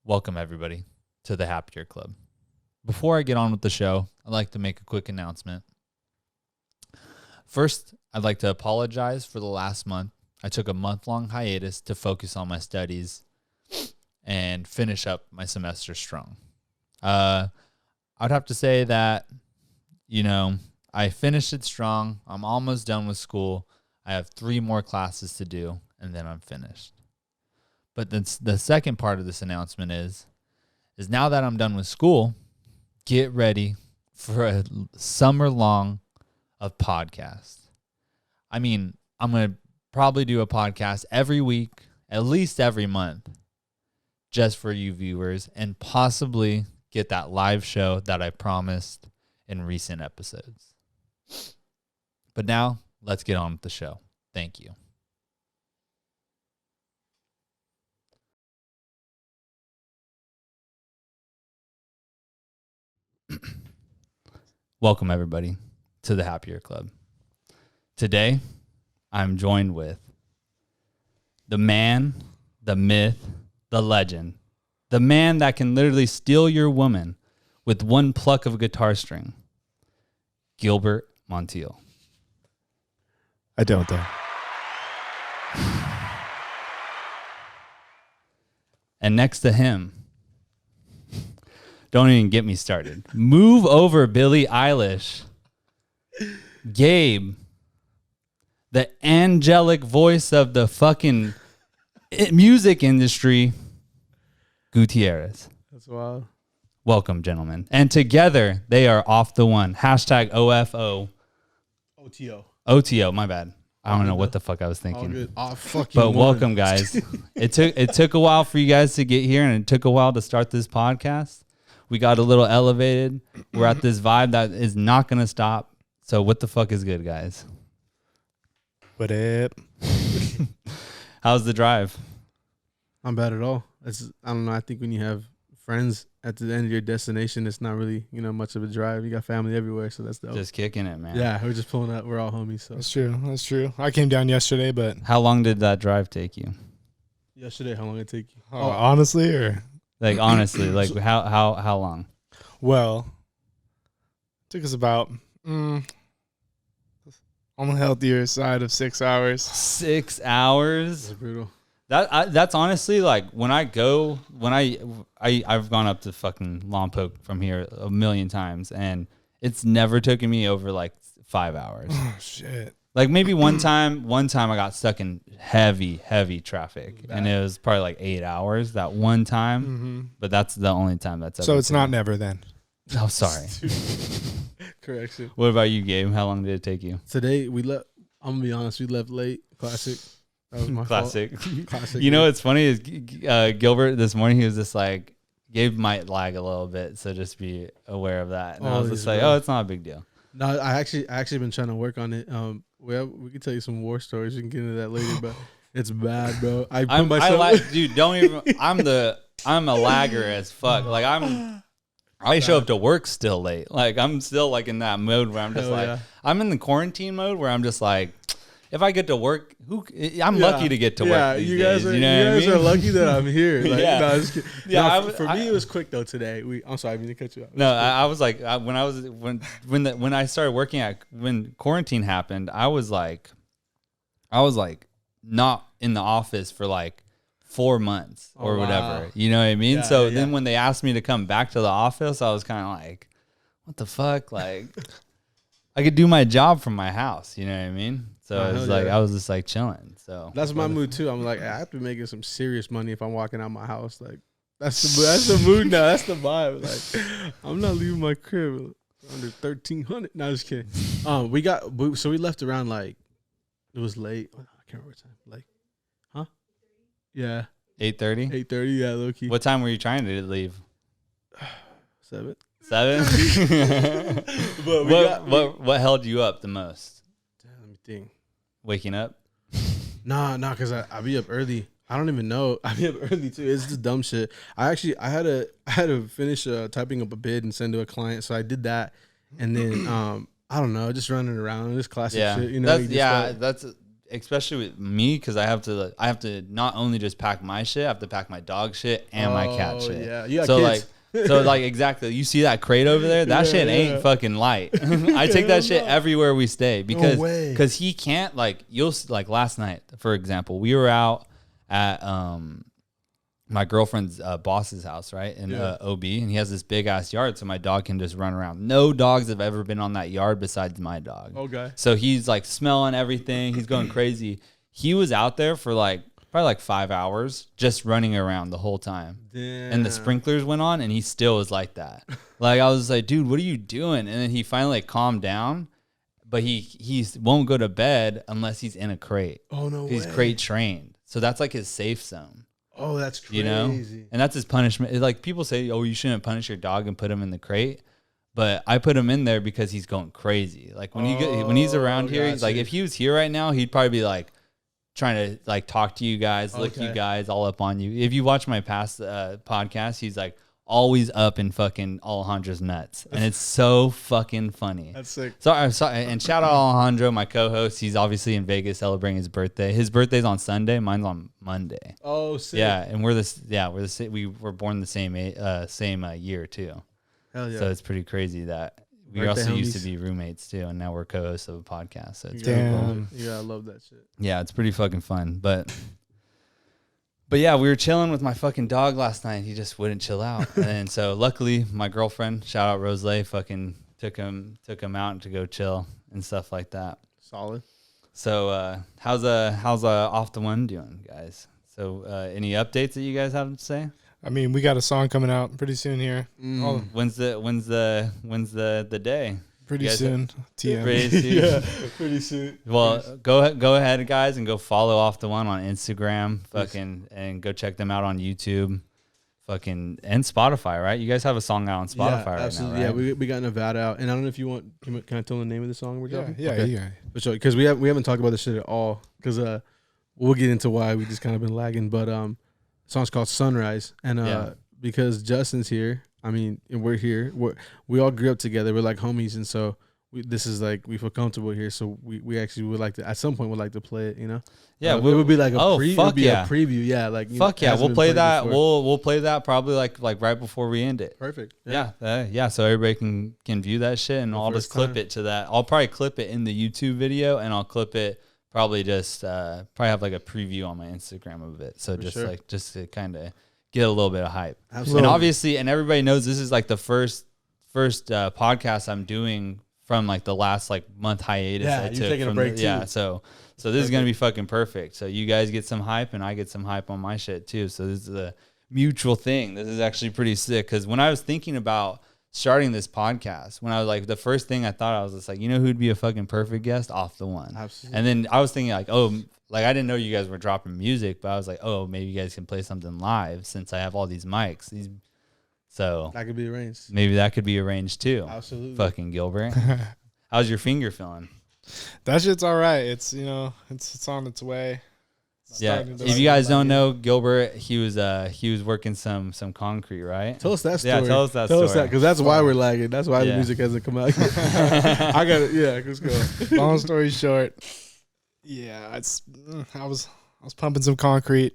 Welcome, everybody, to the Happier Club. Before I get on with the show, I'd like to make a quick announcement. First, I'd like to apologize for the last month. I took a month-long hiatus to focus on my studies and finish up my semester strong. I'd have to say that, I finished it strong. I'm almost done with school. I have 3 more classes to do, and then I'm finished. But the second part of this announcement is now that I'm done with school, get ready for a summer long of podcasts. I mean, I'm going to probably do a podcast every week, at least every month, just for you viewers, and possibly get that live show that I promised in recent episodes. But now, let's get on with the show. Thank you. Welcome, everybody, to the Happier Club. Today, I'm joined with the man, the myth, the legend, the man that can literally steal your woman with one pluck of a guitar string, Gilbert Montiel. I don't, though. And next to him, don't even get me started. Move over, Billie Eilish. Gabe, the angelic voice of the fucking music industry, Gutierrez. That's wild. Welcome, gentlemen. And together, they are off the one. Hashtag OFO. OTO, my bad. I don't know what the fuck I was thinking. All good. Oh, fucking But welcome, guys. It took a while for you guys to get here, and it took a while to start this podcast. We got a little elevated. We're at this vibe that is not going to stop. So what the fuck is good, guys? What up? How's the drive? Not bad at all. I don't know. I think when you have friends at the end of your destination, it's not really, much of a drive. You got family everywhere, so that's dope. Just kicking it, man. Yeah, we're just pulling up. We're all homies. So That's true. I came down yesterday, but How long did that drive take you? yesterday, how long did it take you? honestly, or Like, honestly, like how long? well, it took us about on the healthier side of 6 hours. 6 hours? That's brutal. That's honestly like I've gone up to fucking Lompoc from here a million times, and it's never taken me over like 5 hours. Oh shit! Like maybe one time I got stuck in heavy traffic, and it was probably like 8 hours that one time. Mm-hmm. But that's the only time that's ever. So it's not taken. never then. Oh, sorry. Correction. What about you, Gabe? How long did it take you? Today we left. I'm gonna be honest. We left late. Classic. That was my Classic. fault. Classic. You know what's funny is Gilbert this morning, he was just like, Gabe might lag a little bit, so just be aware of that. And I was just like, it's not a big deal. No, I actually been trying to work on it. We can tell you some war stories. We can get into that later, but it's bad, bro. Dude, don't even. I'm a lagger as fuck. Like I show up to work still late. Like I'm still like in that mode where I'm just I'm in the quarantine mode where I'm just like, if I get to work, I'm lucky to get to work. These days, you guys are lucky that I'm here. Like, Yeah. no, just kidding. Yeah, No, for me it was quick though today. I'm sorry, I didn't cut you off. No, I was like, when I started working when quarantine happened, I was like not in the office for like 4 months or whatever. Wow. You know what I mean? Yeah, So yeah. then when they asked me to come back to the office, I was kind of like, what the fuck? Like, I could do my job from my house. You know what I mean? So Oh, it was hell like yeah. I was just like chilling. So That's my mood too. I'm like, I have to be making some serious money if I'm walking out my house. Like that's the mood now. That's the vibe. Like I'm not leaving my crib under 1,300. No, just kidding. We left around like it was late. I can't remember what time. Like, huh? Yeah, 8:30. 8:30. Yeah, low key. What time were you trying to leave? 7. 7. But What held you up the most? let me think. Waking up? Nah, because I be up early. I don't even know. I be up early too. It's just dumb shit. I had to finish typing up a bid and send to a client, so I did that, and then I don't know, just running around, just classic shit. You know, especially with me, because I have to not only just pack my shit, I have to pack my dog shit and my cat shit. Yeah, you got so kids. like exactly. You see that crate over there? That shit ain't fucking light. I take that shit everywhere we stay because he can't like last night, for example, we were out at my girlfriend's boss's house, right? In OB, and he has this big ass yard, so my dog can just run around. No dogs have ever been on that yard besides my dog. Okay. So he's like smelling everything. He's going crazy. He was out there for probably like 5 hours just running around the whole time. Damn. And the sprinklers went on and he still was like that. Like I was like, dude, what are you doing? And then he finally calmed down, but he won't go to bed unless he's in a crate. Oh no way. He's crate trained. So that's like his safe zone. Oh, that's crazy. You know? And that's his punishment. It's like people say, oh, you shouldn't punish your dog and put him in the crate. But I put him in there because he's going crazy. Like when he's around here, he's like, if he was here right now, he'd probably be like trying to like talk to you guys, lick you guys, all up on you. If you watch my past podcast, he's like always up in fucking Alejandro's nuts. And it's so fucking funny. That's sick. So I'm sorry, and shout out Alejandro, my co-host. He's obviously in Vegas celebrating his birthday. His birthday's on Sunday. Mine's on Monday. Oh, sick. Yeah, and we were born the same year too. Hell yeah. So it's pretty crazy that we Birthday also used homies. to be roommates too, and now we're co-hosts of a podcast. So it's Damn. You gotta love that shit. yeah, it's pretty fucking fun. But yeah, we were chilling with my fucking dog last night. He just wouldn't chill out. And so luckily my girlfriend, shout out Roselay, fucking took him out to go chill and stuff like that. Solid. So how's Off the One doing, guys? So any updates that you guys have to say? I mean, we got a song coming out pretty soon here. Oh, When's the day? pretty you guys soon. TM. Pretty soon. Yeah, pretty soon. Well, go ahead, guys, and go follow Off the One on Instagram, and go check them out on YouTube, and Spotify, right? You guys have a song out on Spotify right absolutely. now, right? Yeah, we got Nevada out, and I don't know if you want. Can I tell the name of the song we're dropping? Yeah, Okay. yeah. Because we haven't talked about this shit at all. Because we'll get into why we just kind of been lagging. But the song's called Sunrise, and because Justin's here, I mean, and we're here. We all grew up together. We're like homies, and so this is like we feel comfortable here. So we actually would like to at some point would like to play it. You know? Yeah, it would be like a a preview. Yeah, like Fuck yeah, we'll play that. Before. We'll play that probably like right before we end it. Perfect. Yeah. So everybody can view that shit, and I'll just clip it to that. I'll probably clip it in the YouTube video, and I'll clip it probably just probably have like a preview on my Instagram of it. So just to kind of get a little bit of hype. Absolutely. And obviously, and everybody knows this is like the first podcast I'm doing from like the last like month hiatus. Yeah, I you're took taking a from break, yeah. too. So this is gonna be fucking perfect. So you guys get some hype, and I get some hype on my shit too. So this is a mutual thing. This is actually pretty sick. Because when I was thinking about starting this podcast, when I was like, the first thing I thought, I was just like, you know who'd be a fucking perfect guest? Off the One. Absolutely. And then I was thinking like, oh, like I didn't know you guys were dropping music, but I was like, oh, maybe you guys can play something live since I have all these mics. So That could be arranged. maybe that could be arranged too. Absolutely. Fucking Gilbert. How's your finger feeling? That shit's all right. It's it's on its way. It's Yeah. starting to If you guys don't know, Gilbert, he was working some concrete, right? Tell us that story. Yeah, tell us that story. because that's why we're lagging. That's why the Yeah. music hasn't come out. I got it. Yeah, let's go. Long story short, yeah, I was pumping some concrete.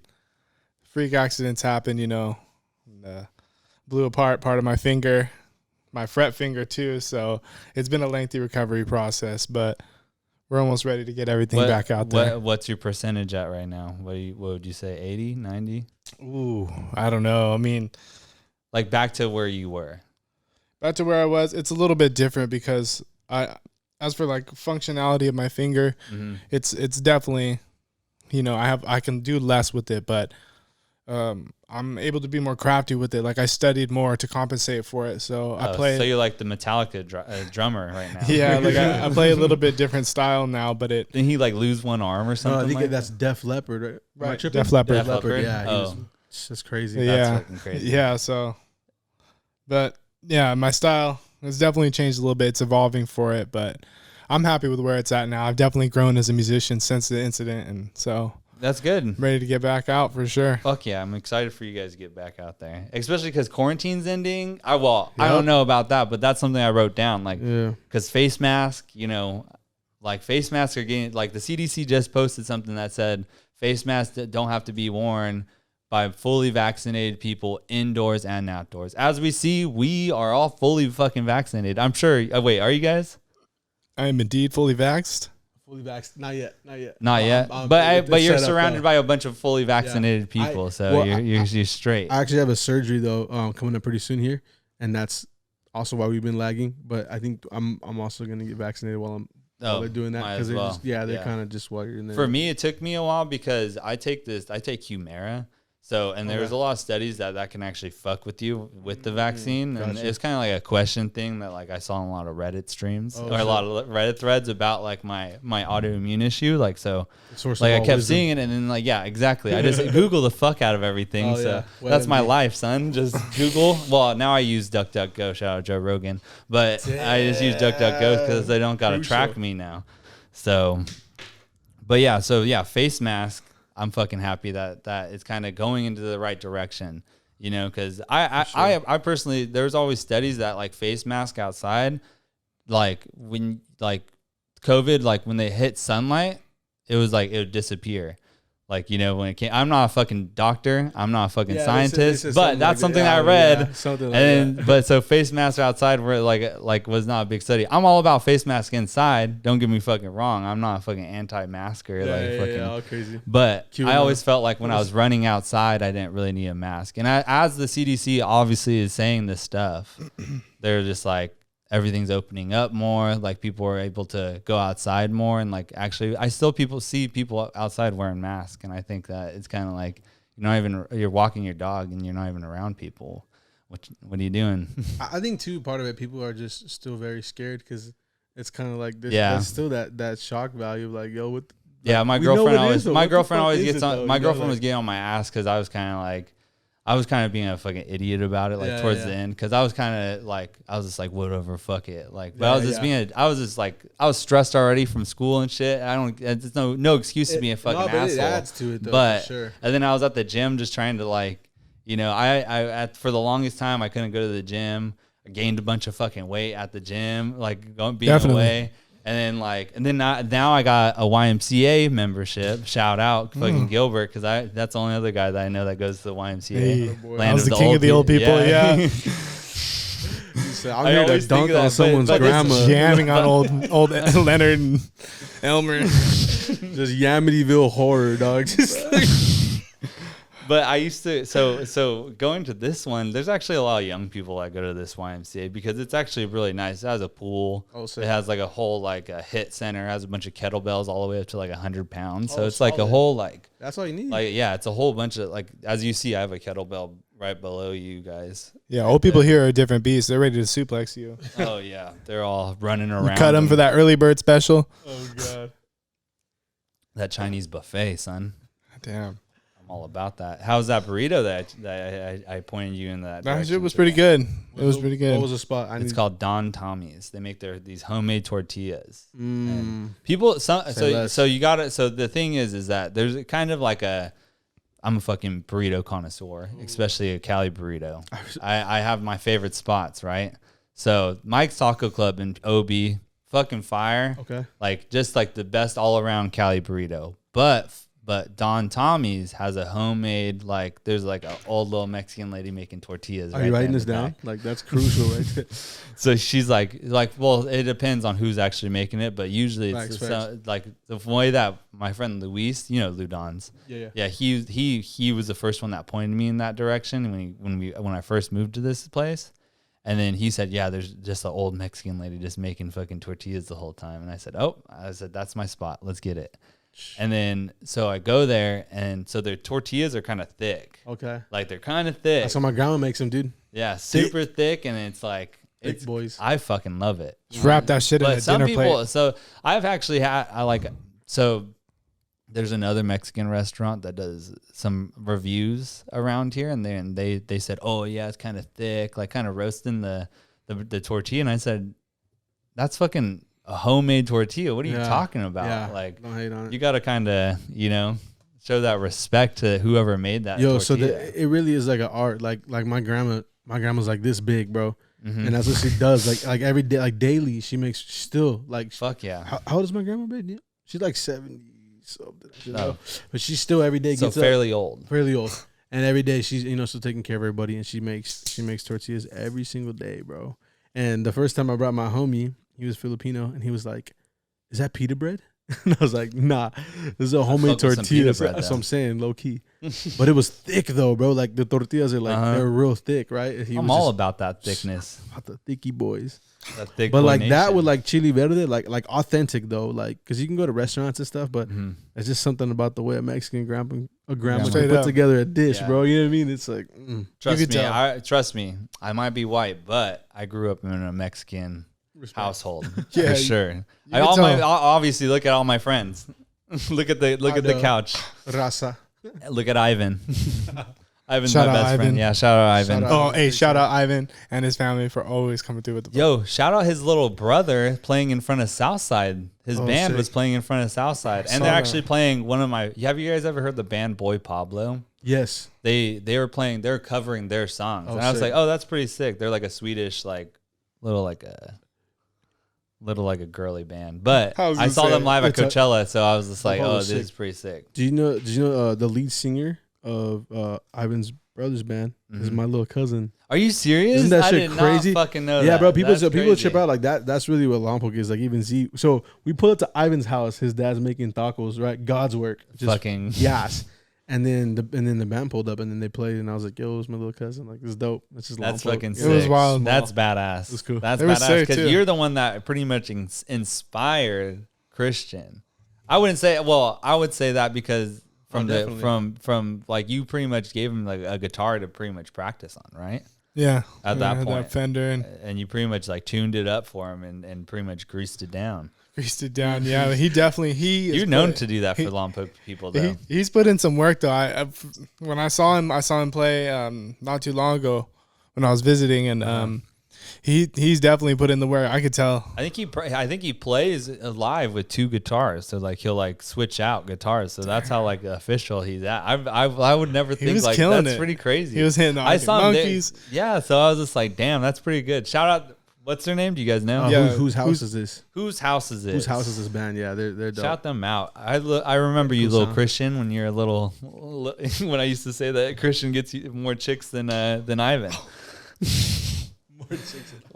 Freak accidents happened, and, blew apart part of my finger, my fret finger too. So it's been a lengthy recovery process, but we're almost ready to get everything back out there. What's your percentage at right now? What would you say? 80, 90? Ooh, I don't know. I mean, Like back to where you were. back to where I was, it's a little bit different because as for like functionality of my finger, Mm-hmm. it's definitely, I can do less with it, but I'm able to be more crafty with it. Like I studied more to compensate for it. So I play. So you're like the Metallica drummer right now. Yeah, like I play a little bit different style now, but it. Didn't he like lose one arm or No, something? I think like that's Def Leppard, right? Am I Right, tripping? Def Leppard. Def Leppard? Yeah, Oh. that's crazy. that? Yeah. That's fucking crazy. Yeah, so, but yeah, my style has definitely changed a little bit. It's evolving for it, but I'm happy with where it's at now. I've definitely grown as a musician since the incident, and so That's good. I'm ready to get back out for sure. Fuck yeah, I'm excited for you guys to get back out there, especially because quarantine's ending. I don't know about that, but that's something I wrote down. Like, Yeah. because face mask, like face masks are getting, like the CDC just posted something that said face masks don't have to be worn by fully vaccinated people indoors and outdoors. As we see, we are all fully fucking vaccinated. I'm sure. Wait, are you guys? I am indeed fully vaxxed. Fully vaxxed? Not yet. Not yet. But you're surrounded by a bunch of fully vaccinated people, so you're straight. I actually have a surgery though coming up pretty soon here, and that's also why we've been lagging. But I think I'm also gonna get vaccinated while they're doing that because they're kind of just while you're in there. For me, it took me a while because I take Humira. So, and there's a lot of studies that can actually fuck with you with the vaccine. And it's kind of like a question thing that like I saw in a lot of Reddit streams or a lot of Reddit threads about like my autoimmune issue. Like, so like I kept seeing it and then like, yeah, exactly. I just Google the fuck out of everything. That's my life, son. Just Google. Well, now I use DuckDuckGo. Shout out Joe Rogan. But I just use DuckDuckGo because they don't got to track me now. So, but yeah, face mask. I'm fucking happy that it's kind of going into the right direction, you know, because I personally, there's always studies that like face mask outside, like when like COVID, like when they hit sunlight, it was like it would disappear. Like, you know, when it came, I'm not a fucking doctor, I'm not a fucking scientist, but that's something that I read. Something like that. But so face masks outside were like was not a big study. I'm all about face mask inside. Don't get me fucking wrong. I'm not a fucking anti-masker. All crazy. But I always felt like when I was running outside, I didn't really need a mask. And as the CDC obviously is saying this stuff, they're just like, everything's opening up more, like people are able to go outside more, and like actually I still see people outside wearing masks, and I think that it's kind of like you're walking your dog and you're not even around people. What are you doing? I think too, part of it, people are just still very scared because it's kind of like there's still that shock value of like, yo, what? Yeah, my girlfriend always gets on. My girlfriend was getting on my ass because I was kind of being a fucking idiot about it, like towards the end, because I was kind of like, I was just like, whatever, fuck it, like. But I was stressed already from school and shit. There's no excuse to be a fucking asshole. It adds to it though, but for sure. And then I was at the gym just trying to like, you know, I for the longest time I couldn't go to the gym. I gained a bunch of fucking weight at the gym, like being away. And then now I got a YMCA membership. Shout out fucking Gilbert, because that's the only other guy that I know that goes to the YMCA. Hey, I was the king of the old people. Yeah. I'm here to dunk on someone's grandma, jamming on old Leonard and Elmer. Just Yamityville horror, dog. But I used to, so going to this one, there's actually a lot of young people that go to this YMCA because it's actually really nice. It has a pool. It has like a whole like a HIIT center. It has a bunch of kettlebells all the way up to like 100 pounds. So it's solid. Like a whole like. That's all you need. Like, yeah, it's a whole bunch of like, as you see, I have a kettlebell right below you guys. Yeah, old people here are a different beast. They're ready to suplex you. Oh yeah, they're all running around. You cut them for that early bird special. Oh god. That Chinese buffet, son. Damn. All about that. How's that burrito that I pointed you in that? That shit was pretty good. It was pretty good. What was the spot? It's called Don Tommy's. They make these homemade tortillas. People, so you got it. So the thing is that there's kind of like I'm a fucking burrito connoisseur, especially a Cali burrito. I have my favorite spots, right? So Mike's Taco Club in OB, fucking fire. Okay. Like just like the best all around Cali burrito, But Don Tommy's has a homemade, like, there's like an old little Mexican lady making tortillas. Are you writing this down? Like, that's crucial right there. So she's like, well, it depends on who's actually making it, but usually it's like the way that my friend Luis, you know, Lou Don's. Yeah. He was the first one that pointed me in that direction when I first moved to this place. And then he said, yeah, there's just an old Mexican lady just making fucking tortillas the whole time. And I said, that's my spot. Let's get it. And then, so I go there, and so their tortillas are kind of thick. Okay. Like, they're kind of thick. That's how my grandma makes them, dude. Yeah, super thick, and it's like, thick boys. I fucking love it. Just wrap that shit in a dinner plate. So I've actually so there's another Mexican restaurant that does some reviews around here, and they said, oh, yeah, it's kind of thick, like kind of roasting the tortilla. And I said, that's fucking a homemade tortilla. What are you talking about? Yeah, like, don't hate on it. You got to kind of, show that respect to whoever made that tortilla. So it really is like an art. Like my grandma's like this big, bro. Mhm. and that's what she does. Like every day, like daily, she makes still like. Fuck yeah. How old is my grandma? Babe? She's like 70 something. No. But she's still every day So gets up, fairly old. fairly old, and every day she's still taking care of everybody, and she makes tortillas every single day, bro. And the first time I brought my homie, he was Filipino, and he was like, "Is that pita bread?" And I was like, "Nah, this is a homemade fuck with some pita tortilla." bread, That's though. what I'm saying, low key. But it was thick though, bro. Like the tortillas are like they're real thick, right? And he I'm was all just about that thickness. about the thicky boys. That thick But boy like that nation. with like chili verde, like authentic though, like because you can go to restaurants and stuff, but Mhm. it's just something about the way a Mexican grandma Straight can put up. together a dish, Yeah. bro. You know what I mean? It's like Trust could me, tell. trust me. I might be white, but I grew up in a Mexican respect. household Yeah, for you- sure. can tell. Obviously look at all my friends. look at the I know. couch. Raza. Look at Ivan. Ivan's Shout my out best Ivan. friend. Yeah, shout out Ivan. Shout out. Oh, hey, shout out Ivan and his family for always coming through with the. Yo, shout out his little brother playing in front of Southside. His Oh, band sick. was playing in front of Southside, saw and they're that. actually playing one of my. Have you guys ever heard the band Boy Pablo? Yes. They were playing. They're covering their songs, Oh, and I was sick. like, oh, that's pretty sick. They're like a Swedish, little like a girly band. But I was I gonna saw them say, live at it's a- Coachella, so I was just like, Apollo oh, this sick. is pretty sick. Did you know the lead singer of Ivan's brother's band is my little cousin? Are you serious? Isn't that I shit did crazy? not fucking know Yeah, that. bro. People That's people crazy. trip out like that. That's really what Lompoc is. Like even Z. So we pull up to Ivan's house. His dad's making tacos. Right, God's work. Just Fucking yes. And then the band pulled up and then they played and I was like, yo, it's my little cousin. Like it's dope. It's just That's Lompoc. fucking It sick. was wild. That's badass. was cool. That's It was badass sick, because too. you're the one that pretty much inspired Christian. I wouldn't say. Well, I would say that because from definitely. from like you pretty much gave him like a guitar to pretty much practice on, right? Yeah, At that had point. Fender and And you pretty much like tuned it up for him and pretty much greased it down. greased it down. Yeah, he definitely is You're known put- to do that for he- Lompoc people, though. He's put in some work though. When I saw him play not too long ago when I was visiting, and he's definitely put in the work. I could tell. I think he plays live with two guitars, so like he'll like switch out guitars. So that's how like official he's at. I would never think was like killing that's it. pretty crazy. He was hitting the I saw him there- monkeys. Yeah, so I was just like, damn, that's pretty good. Shout out, what's their name? Do you guys know? Yeah. Whose house is this? Whose house is it? Whose house is this band? Yeah, they're dope. Shout them out. I remember you, Cool little sound. Christian, when you're a little when I used to say that Christian gets you more chicks than Ivan.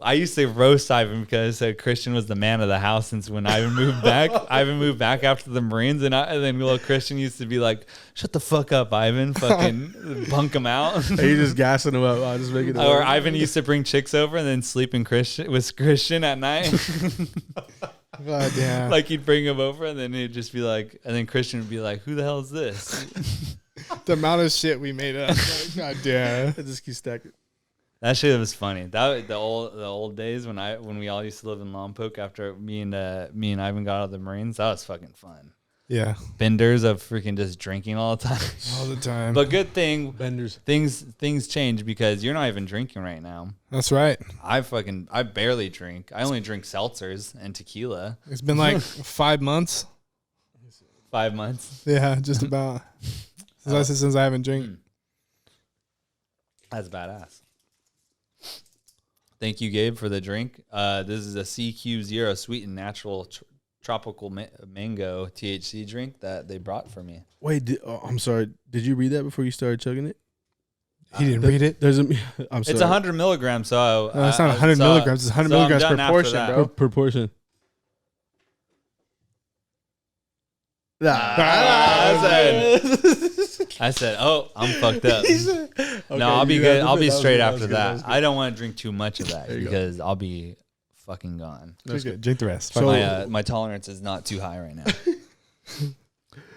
I used to roast Ivan because Christian was the man of the house since when Ivan moved back. Ivan moved back after the Marines, and then little Christian used to be like, "Shut the fuck up, Ivan! Fucking bunk him out." Hey, you just gassing them up. I just make it. Or Ivan used to bring chicks over and then sleep in with Christian at night. God damn. Like he'd bring him over and then he'd just be like, and then Christian would be like, "Who the hell is this?" the amount of shit we made up. Like, God damn. I just keep stacking. That shit was funny. The old days when we all used to live in Lompoc after me and Ivan got out of the Marines. That was fucking fun. Yeah, Benders of freaking just drinking all the time. all the time. But good thing Benders. things change because you're not even drinking right now. That's right. I barely drink. I only drink seltzers and tequila. It's been like 5 months. 5 months. Yeah, just about. Since I haven't drank. That's badass. Thank you, Gabe, for the drink. This is a CQ0 sweetened natural tropical mango THC drink that they brought for me. Wait, I'm sorry. Did you read that before you started chugging it? He didn't read it. There's a. I'm sorry. It's 100 milligrams, so No, it's not 100 milligrams. It's 100 milligrams per portion, bro. Proportion. I said, "Oh, I'm fucked up." No, I'll be good. I'll be straight after that. I don't want to drink too much of that There you go. because I'll be fucking gone. That's good. Drink the rest. So- My tolerance is not too high right now.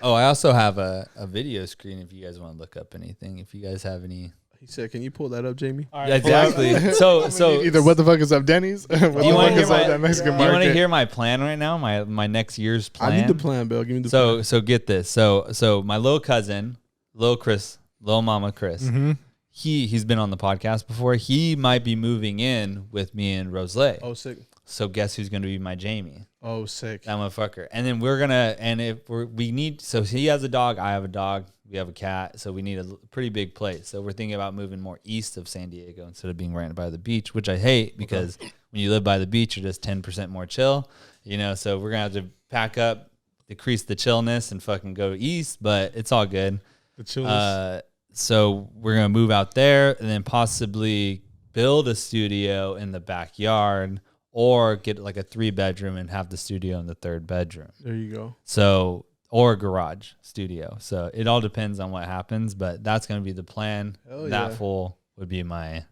Oh, I also have a video screen if you guys want to look up anything. If you guys have any. He said, "Can you pull that up, Jamie?" Yeah, exactly. So either what the fuck is up Denny's? What the you want fuck to hear is up my that Mexican you want to market? hear my plan right now? My next year's plan. I need the plan, Bill. Give me the plan. So get this. So my little cousin, little Chris, little mama Chris, Mm-hmm. he's been on the podcast before. He might be moving in with me and Roselet. Oh, sick. So guess who's going to be my Jamie? Oh, sick. That motherfucker. And then we're gonna, and if we need, so he has a dog, I have a dog, we have a cat, so we need a pretty big place. So we're thinking about moving more east of San Diego instead of being right by the beach, which I hate because when you live by the beach, you're just 10% more chill, you know. So we're gonna have to pack up, decrease the chillness, and fucking go east. But it's all good. The chillness. So we're gonna move out there and then possibly build a studio in the backyard. Or get like a 3-bedroom and have the studio in the 3rd bedroom. There you go. So, or a garage studio. So it all depends on what happens, but that's going to be the plan. Hell that yeah. fool would be my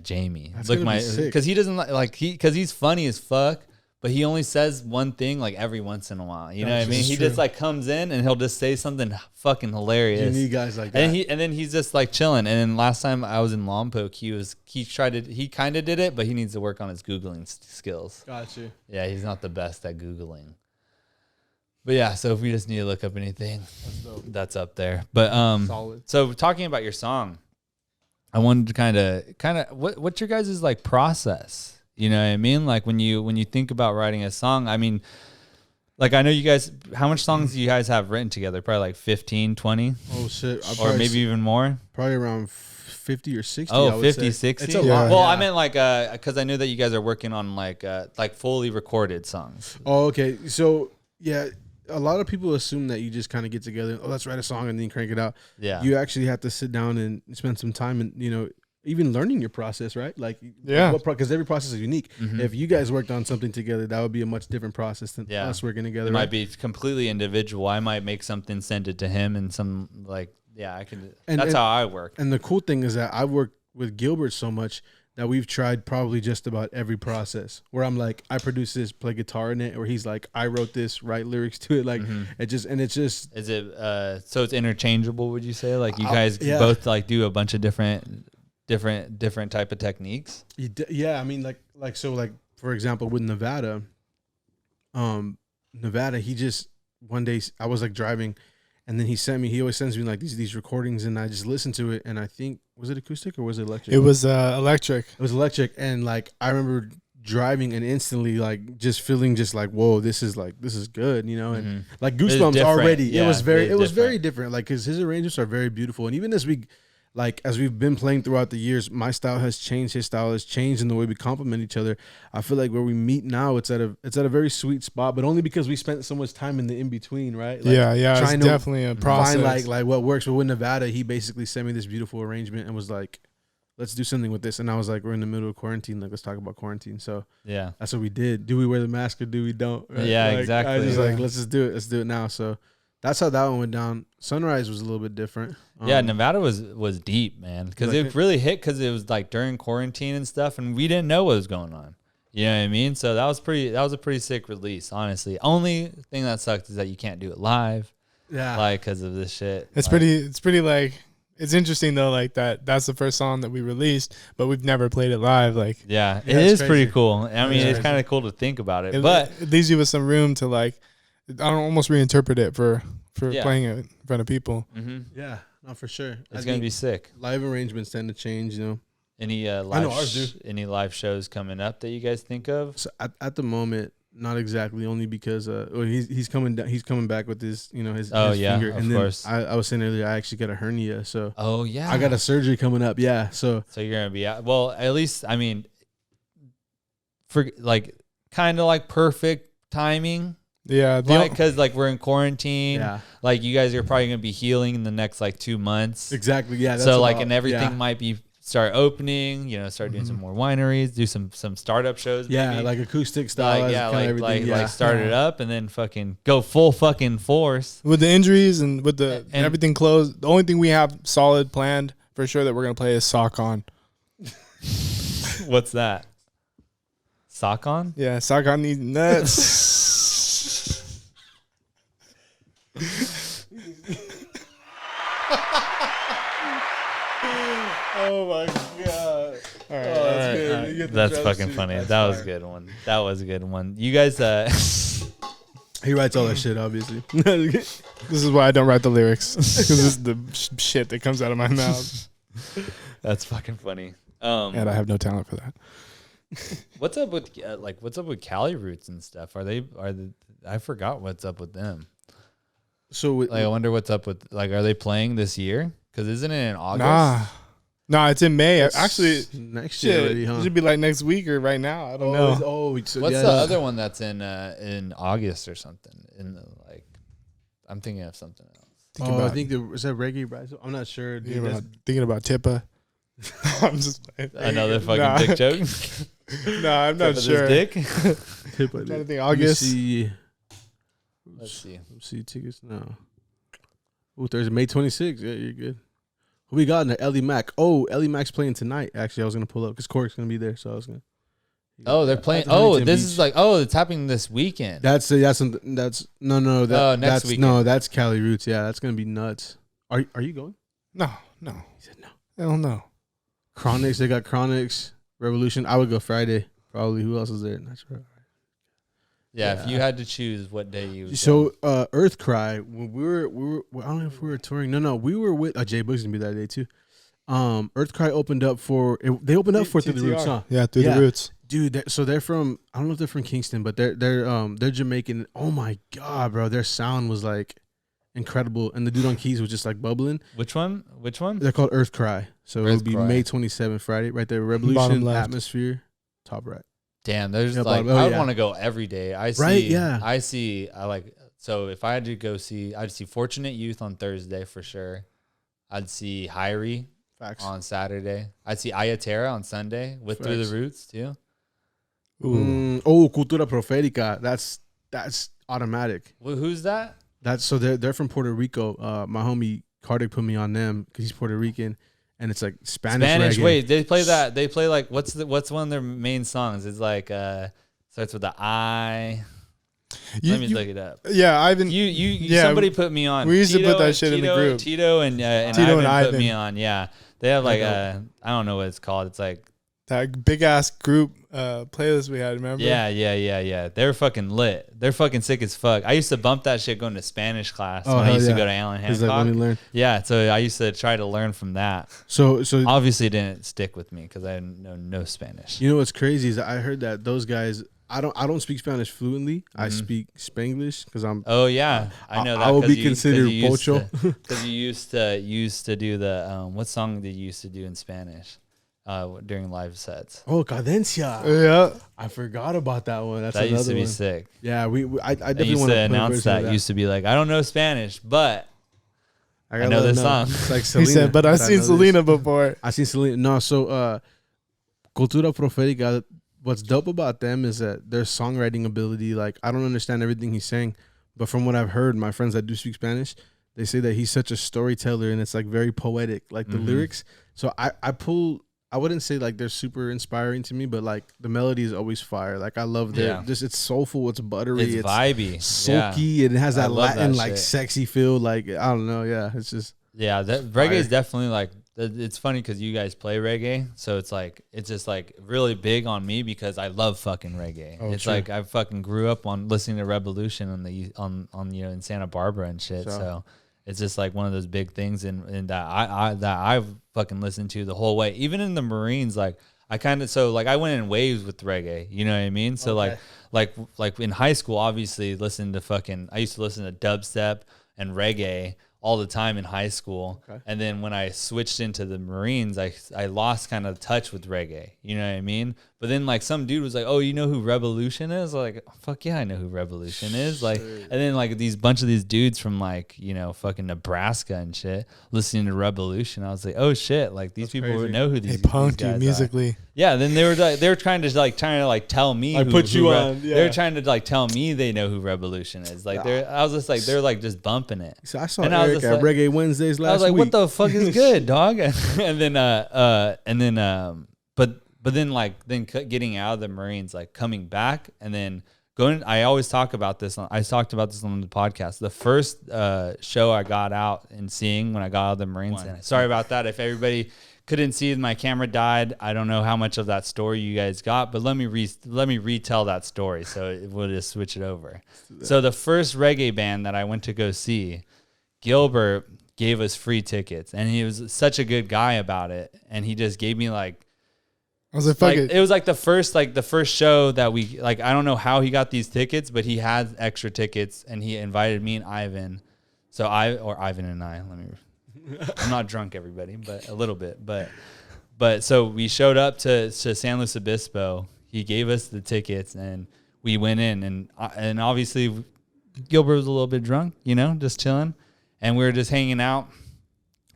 Jamie. That's Look, gonna be sick. because he doesn't because he's funny as fuck, but he only says one thing like every once in a while. You know what I That's mean? just He true. just like comes in and he'll just say something fucking hilarious. You need guys like that. And then he's just like chilling. And then last time I was in Lompoc, he kind of did it, but he needs to work on his Googling skills. Got you. Yeah, he's not the best at Googling. But yeah, so if we just need to look up anything, That's dope. that's up there. But Solid. so talking about your song, I wanted to kind of what's your guys' like process? You know what I mean? Like when you think about writing a song, I mean, like I know you guys, how much songs do you guys have written together? Probably like 15, 20? Oh shit. Or maybe even more? probably around 50 or 60. I Oh, would 50, say. 60? It's a Yeah. lot. Well, yeah. I meant like, because I knew that you guys are working on like fully recorded songs. Oh, okay. So yeah, a lot of people assume that you just kind of get together. Oh, let's write a song and then crank it out. Yeah. You actually have to sit down and spend some time and even learning your process, right? Like Yeah. because every process is unique. Mhm. If you guys worked on something together, that would be a much different process than Yeah. us working together. It right? might be completely individual. I might make something, send it to him, and some like, yeah, I can. That's how I work. And the cool thing is that I've worked with Gilbert so much that we've tried probably just about every process. Where I'm like, I produce this, play guitar in it, or he's like, I wrote this, write lyrics to it. Like it's just. Is it so it's interchangeable? Would you say like you guys yeah. both like do a bunch of different type of techniques? Yeah, I mean, like for example, with Nevada, he just one day I was like driving, and then he always sends me like these recordings, and I just listened to it, and I think was it acoustic or was it electric? It was electric. It was electric, and like I remember driving and instantly like just feeling just like whoa, this is good, you know, and like goosebumps different. already. Yeah, it was different. very different, like because his arrangements are very beautiful, and even as we've been playing throughout the years, my style has changed, his style has changed, in the way we complement each other. I feel like where we meet now, it's at a very sweet spot, but only because we spent so much time in the in between, right? Like, Yeah, it's trying to definitely a process. find like what works. But with Nevada, he basically sent me this beautiful arrangement and was like, let's do something with this. And I was like, we're in the middle of quarantine, like let's talk about quarantine. So Yeah. that's what we did. Do we wear the mask or do we don't? Right? Yeah, Like, exactly. I was just Yeah. like, let's just do it. Let's do it now. So that's how that one went down. Sunrise was a little bit different. Yeah, Nevada was deep, man, because Like it really hit because it was like during quarantine and stuff, and we didn't know what was going on. You know what I mean? So that was a pretty sick release, honestly. Only thing that sucked is that you can't do it live, yeah. like because of this shit. It's Like, pretty like, it's interesting though, like that's the first song that we released, but we've never played it live. Like Yeah, Yeah, it it's is pretty crazy. cool. I mean, It's it's crazy. kind of cool to think about it, it, but it leaves you with some room to like, I don't almost reinterpret it for Yeah. playing it in front of people. Yeah, no, for sure. it's gonna be sick. live arrangements tend to change, you know. Any know live ours do. any live shows coming up that you guys think of? So at the moment, not exactly, only because he's coming down, he's coming back with his his Yeah, finger. of And course. then I was saying earlier, I actually got a hernia, so Oh yeah, I got a surgery coming up. Yeah, so So you're gonna be out. Well, at least I mean, for like kind of like perfect timing, Yeah, like because like we're in quarantine. yeah, Like you guys are probably gonna be healing in the next like 2 months. exactly. Yeah, that's So like about- and everything yeah. might be start opening. You know, start doing some more wineries, do some startup shows. Yeah, maybe. like acoustic style. like yeah, kinda everything. Yeah. like start it up and then fucking go full fucking force. with the injuries and with the And- everything closed, the only thing we have solid planned for sure that we're gonna play is Sock On. What's that? Sock on? Yeah, Sock On needs nuts. Oh my god! All right, that's good. You get the That's drum fucking suit. funny. That's That was a fire. good one. That was a good one. You guys He writes all that shit, obviously. This is why I don't write the lyrics because this is the shit that comes out of my mouth, that's fucking funny. and I have no talent for that. What's up with what's up with Cali Roots and stuff? I forgot what's up with them. So I wonder what's up with are they playing this year? Because isn't it in August? Nah, it's in May. Actually, next year already, huh? It should be like next week or right now. I don't know. What's the other one that's in August or something? I'm thinking of something else. I think is that Reggae Brazil? I'm not sure. Dude, Thinking about Tippa. I'm just another fucking dick joke. No, I'm not sure. Dick. Tippa, I think August. Let's see tickets now. Oh, Thursday, May 26th. Yeah, you're good. Who we got in there? Ellie Mac. Oh, Ellie Mac's playing tonight. Actually, I was gonna pull up because Cork's gonna be there, so I was gonna. Oh, they're playing. Oh, this is it's happening this weekend. That's something. That's no. Next weekend. No, that's Cali Roots. Yeah, that's gonna be nuts. Are you going? No. He said no. Hell no. Chronics. They got Chronics. Revolution. I would go Friday. Probably. Who else is there? Not sure. Yeah, if you had to choose what day you would So Earth Cry, when we were I don't know if we were touring. No, we were with Jay Boog's gonna be that day too. Earth Cry opened up for Through the Roots, huh? Yeah, Through the Roots. Dude, they're from, I don't know if they're from Kingston, but they're Jamaican. Oh my god, bro, their sound was like incredible, and the dude on keys was just like bubbling. Which one? They're called Earth Cry. So it'll be May 27th, Friday, right there. Revolution, Atmosphere, top right. Damn, there's I want to go every day. I see. So if I had to go see, I'd see Fortunate Youth on Thursday for sure. I'd see Hyrie on Saturday. I'd see Ayatera on Sunday with Through the Roots too. Cultura Profética. That's automatic. Well, who's that? They're from Puerto Rico. My homie Cardick put me on them because he's Puerto Rican. And it's like Spanish reggae. Wait, they play that. They play what's one of their main songs? It's starts with the I. Let me look it up. Yeah, Ivan. Somebody put me on. We used to put that shit in the group. Tito and Ivan put me on. Yeah, they have I don't know what it's called. It's like that big ass group playlist we had. Remember? Yeah. They're fucking lit. They're fucking sick as fuck. I used to bump that shit going to Spanish class when I used to go to Allen Hancock. Let me learn. Yeah, so I used to try to learn from that. So obviously it didn't stick with me because I know no Spanish. You know what's crazy is I heard that those guys. I don't speak Spanish fluently. I speak Spanglish because I'm. Oh yeah, I know that. I will be considered pocho because you used to do the what song did you used to do in Spanish? During live sets. Oh, Cadencia. Yeah, I forgot about that one. That used to be sick. Yeah, I definitely used want to announce that. Used to be like, I don't know Spanish, but I know this song. It's like Selena. He said, but I've seen Selena before. I've seen Selena. No, so Cultura Profética. What's dope about them is that their songwriting ability. Like, I don't understand everything he's saying, but from what I've heard, my friends that do speak Spanish, they say that he's such a storyteller and it's like very poetic, like the lyrics. So I wouldn't say like they're super inspiring to me, but like the melody is always fire. Like I love their it's soulful, it's buttery, it's vibey, sulky, and it has that Latin like sexy feel. Like I don't know, it's just that reggae is definitely like. It's funny because you guys play reggae, so it's just like really big on me because I love fucking reggae. It's true. Like I fucking grew up on listening to Revolution on in Santa Barbara and shit. So it's just like one of those big things and that I fucking listened to the whole way. Even in the Marines, like I kind of I went in waves with reggae. You know what I mean? So like in high school, obviously I used to listen to dubstep and reggae all the time in high school. Okay. And then when I switched into the Marines, I lost kind of touch with reggae. You know what I mean? But then like some dude was like, oh, you know who Revolution is? Like, fuck yeah, I know who Revolution is. Like, and then like bunch of these dudes from like, fucking Nebraska and shit listening to Revolution. I was like, oh shit, like these people would know who these punked guys you musically. Are. Yeah, then they were trying to tell me. I put you on. They were trying to tell me they know who Revolution is. Like I was just like they're just bumping it. So I saw Eric at Reggae Wednesdays last week. I was like, what the fuck is good, dog? But then getting out of the Marines, like coming back and then going. I always talk about this. I talked about this on the podcast. The first show I got out and seeing when I got out of the Marines. And sorry about that. If everybody couldn't see, my camera died. I don't know how much of that story you guys got, but let me retell that story. So we'll just switch it over. So the first reggae band that I went to go see, Gilbert gave us free tickets, and he was such a good guy about it, and he just gave me like I was like, fuck Like it. it was like the first show that we like. I don't know how he got these tickets, but he had extra tickets, and he invited me and Ivan. So Ivan and I. I'm not drunk, everybody, but a little bit. But so we showed up to San Luis Obispo. He gave us the tickets, and we went in, and obviously Gilbert was a little bit drunk, just chilling, and we were just hanging out.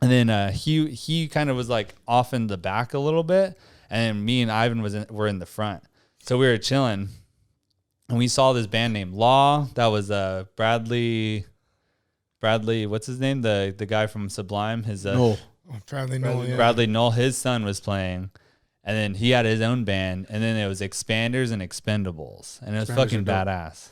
And then he kind of was like off in the back a little bit, and me and Ivan were in the front. So we were chilling, and we saw this band named Law. That was Bradley, what's his name? The guy from Sublime. His Bradley Noel. Yeah. Bradley Noel. His son was playing, and then he had his own band. And then it was Expanders and Expendables, and it was fucking badass.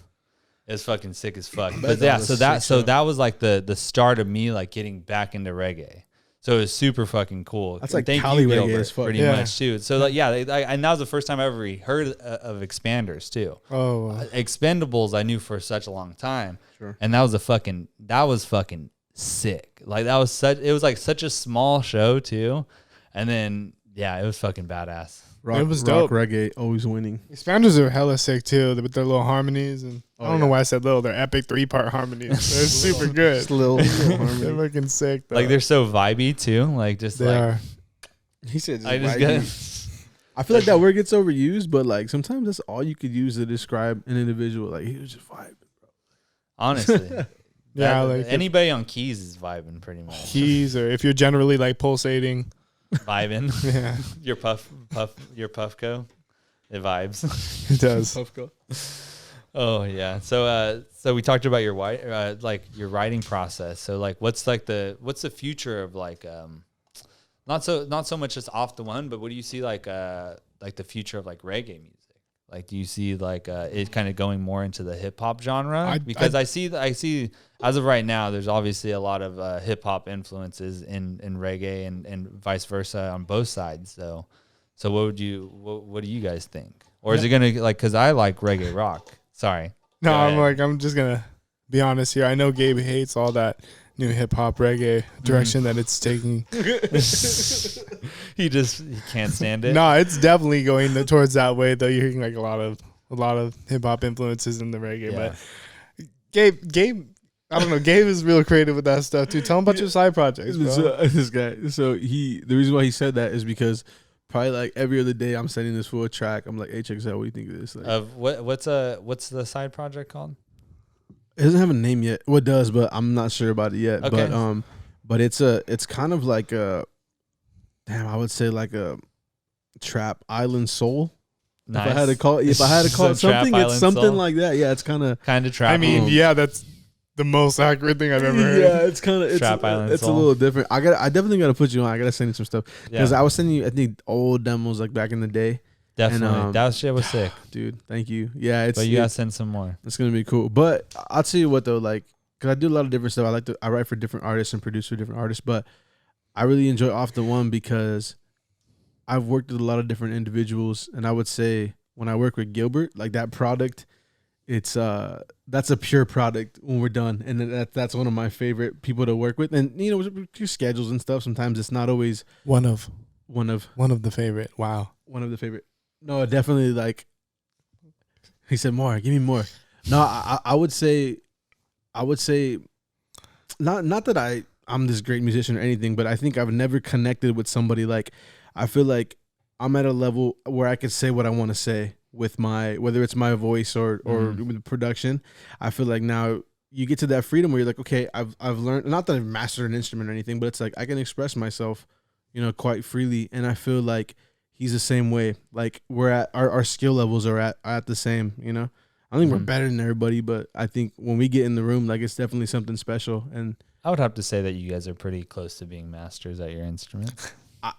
It was fucking sick as fuck. But yeah, so that was like the start of me like getting back into reggae. So it was super fucking cool. That's like Cali reggae as fuck. Pretty much too. So like, yeah, and that was the first time I ever heard of Expanders too. Oh, Expendables I knew for such a long time. Sure. And that was fucking sick. Like it was like such a small show too. And then yeah, it was fucking badass. It was dope. Rock reggae always winning. Expanders are hella sick too with their little harmonies, and I don't know why I said little. They're epic 3-part harmonies. They're super good. Just little harmony. They're looking sick though. Like they're so vibey too. Like just they are. He said, I feel like that word gets overused, but like sometimes that's all you could use to describe an individual. Like he was just vibing, bro. Honestly. Yeah, like anybody on keys is vibing pretty much. Keys, or if you're generally like pulsating. Vibing. Yeah. Your Puffco. It vibes. It does. Puffco. Oh yeah. So we talked about your your writing process. So like what's the future of like not so much just off the one, but what do you see like the future of like reggae music? Like do you see like it kind of going more into the hip hop genre? Because I see as of right now, there's obviously a lot of hip hop influences in reggae and vice versa on both sides. So what do you guys think? Or is it gonna like, because I like reggae rock. Sorry. No, I'm just gonna be honest here. I know Gabe hates all that new hip hop reggae direction that it's taking. He can't stand it. No, it's definitely going towards that way though. You're hearing like a lot of hip hop influences in the reggae, Yeah. but Gabe, I don't know. Gabe is real creative with that stuff too. Tell him about your side projects, bro. This guy. So the reason why he said that is because probably like every other day I'm sending this full track. I'm like, hey, check this out. What do you think of this? Like, Of what's the side project called? it doesn't have a name yet. Well, it does, but I'm not sure about it yet. Okay. But it's kind of like I would say like a trap island soul. Nice. If I had to call it something, it's something soul. like that. Yeah, it's kind of trap. I mean, yeah, that's the most accurate thing I've ever heard. Yeah, it's kind of Trap Island it's a Soul. little different. I definitely gotta put you on. I gotta send you some stuff because Yeah. I was sending you I think old demos like back in the day. Definitely. And, that shit was sick. Dude, thank you. Yeah, But you gotta send some more. it's gonna be cool. But I'll tell you what though, like, cause I do a lot of different stuff. I write for different artists and produce for different artists. But I really enjoy Off the One because I've worked with a lot of different individuals, and I would say when I work with Gilbert, like that product, it's that's a pure product when we're done, and that's one of my favorite people to work with. And you know, with your schedules and stuff, sometimes it's not always One of the favorite. Wow. one of the favorite. No, definitely like. He said more. Give me more. No, I would say, not that I'm this great musician or anything, but I think I've never connected with somebody like. I feel like I'm at a level where I can say what I want to say with whether it's my voice or with production. I feel like now you get to that freedom where you're like, okay, I've learned, not that I've mastered an instrument or anything, but it's like I can express myself, quite freely, and I feel like he's the same way. Like we're at our skill levels are at the same. I don't think we're better than everybody, but I think when we get in the room, like it's definitely something special. And I would have to say that you guys are pretty close to being masters at your instrument.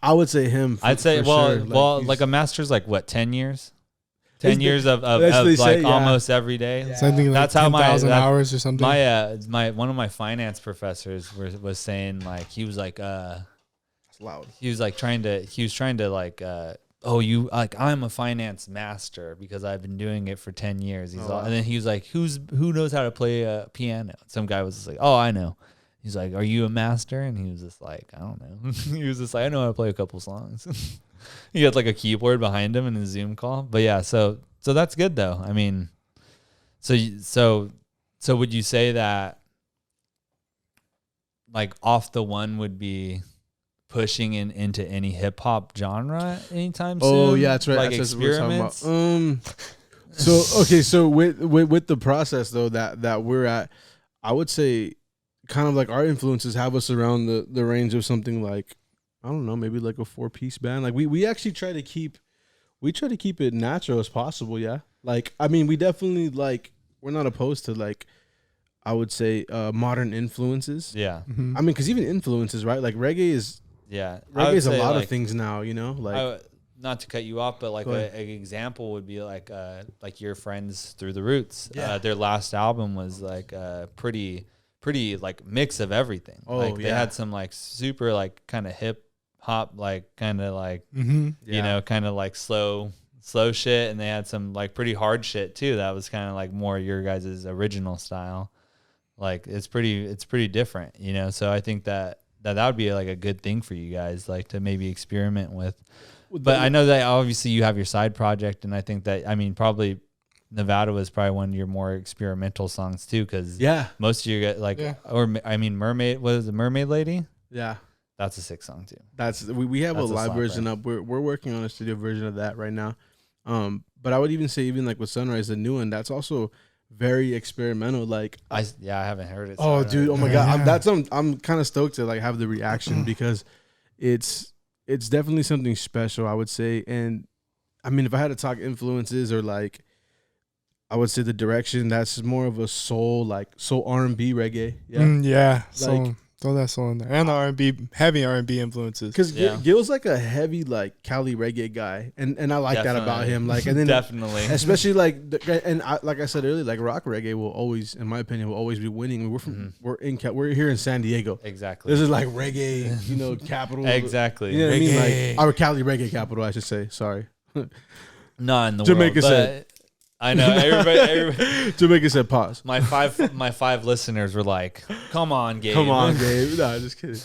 I would say him. I'd say, for sure. like a master's like what, 10 years? 10 years of they say, like yeah. almost every day. Yeah. So I think like That's how 10,000 hours or something. My one of my finance professors was saying like he was like It's loud. he was trying to like oh, you like, I'm a finance master because I've been doing it for 10 years. And then he was like, who knows how to play a piano? Some guy was just like, oh, I know. He's like, are you a master? And he was just like, I don't know. He was just like, I know how to play a couple songs. He had like a keyboard behind him in his Zoom call. But yeah, so that's good though. I mean, so would you say that like Off the One would be pushing into any hip hop genre anytime soon? Oh yeah, that's right. Like that's what we're talking experiments. about. So okay, so with the process though that we're at, I would say kind of like our influences have us around the range of something like, I don't know, maybe like a 4-piece band. Like we actually try to keep it natural as possible. Yeah. Like, I mean, we definitely like, we're not opposed to like, I would say modern influences. Yeah. Mhm. I mean, cause even influences, right? Like reggae is Yeah. a lot of things now, you know, like not to cut you off, but like an example would be like your friends Through the Roots. Yeah. Their last album was like pretty like mix of everything. Oh, like they yeah. had some like super like kind of hip hop, like kind of like, Mhm. you know, kind of like slow shit. And they had some like pretty hard shit too. That was kind of like more your guys' original style. Like it's pretty different, you know? So I think that would be like a good thing for you guys, like to maybe experiment with. But I know that obviously you have your side project, and I think that, I mean, probably Nevada was probably one of your more experimental songs too, because yeah, most of your like, Yeah. or I mean, Mermaid, was the Mermaid Lady? yeah. That's a sick song too. That's we have That's a a live slapper. version up. We're working on a studio version of that right now. But I would even say even like with Sunrise, the new one, that's also very experimental. Like I haven't heard it. oh, so I dude, don't oh my know. god, Yeah. I'm kind of stoked to like have the reaction because it's definitely something special, I would say. And I mean, if I had to talk influences or like, I would say the direction, that's more of a soul R&B reggae. Yeah. Yeah. Like- So throw that soul in there, and the R&B, heavy R&B influences. Because Yeah. Gil's like a heavy like Cali reggae guy, and I like that about him. Like, and then Definitely. especially like like I said earlier, like rock reggae will always, in my opinion, will always be winning. We're here in San Diego. Exactly. This is like reggae, you know, capital. Exactly. You know what I mean? Reggae. Like our Cali reggae capital, I should say. Sorry, Not in the Jamaica world. said. But I know everybody. Jamaica said pause. My five listeners were like, "Come on, Gabe. Come on, Gabe. Nah, just kidding.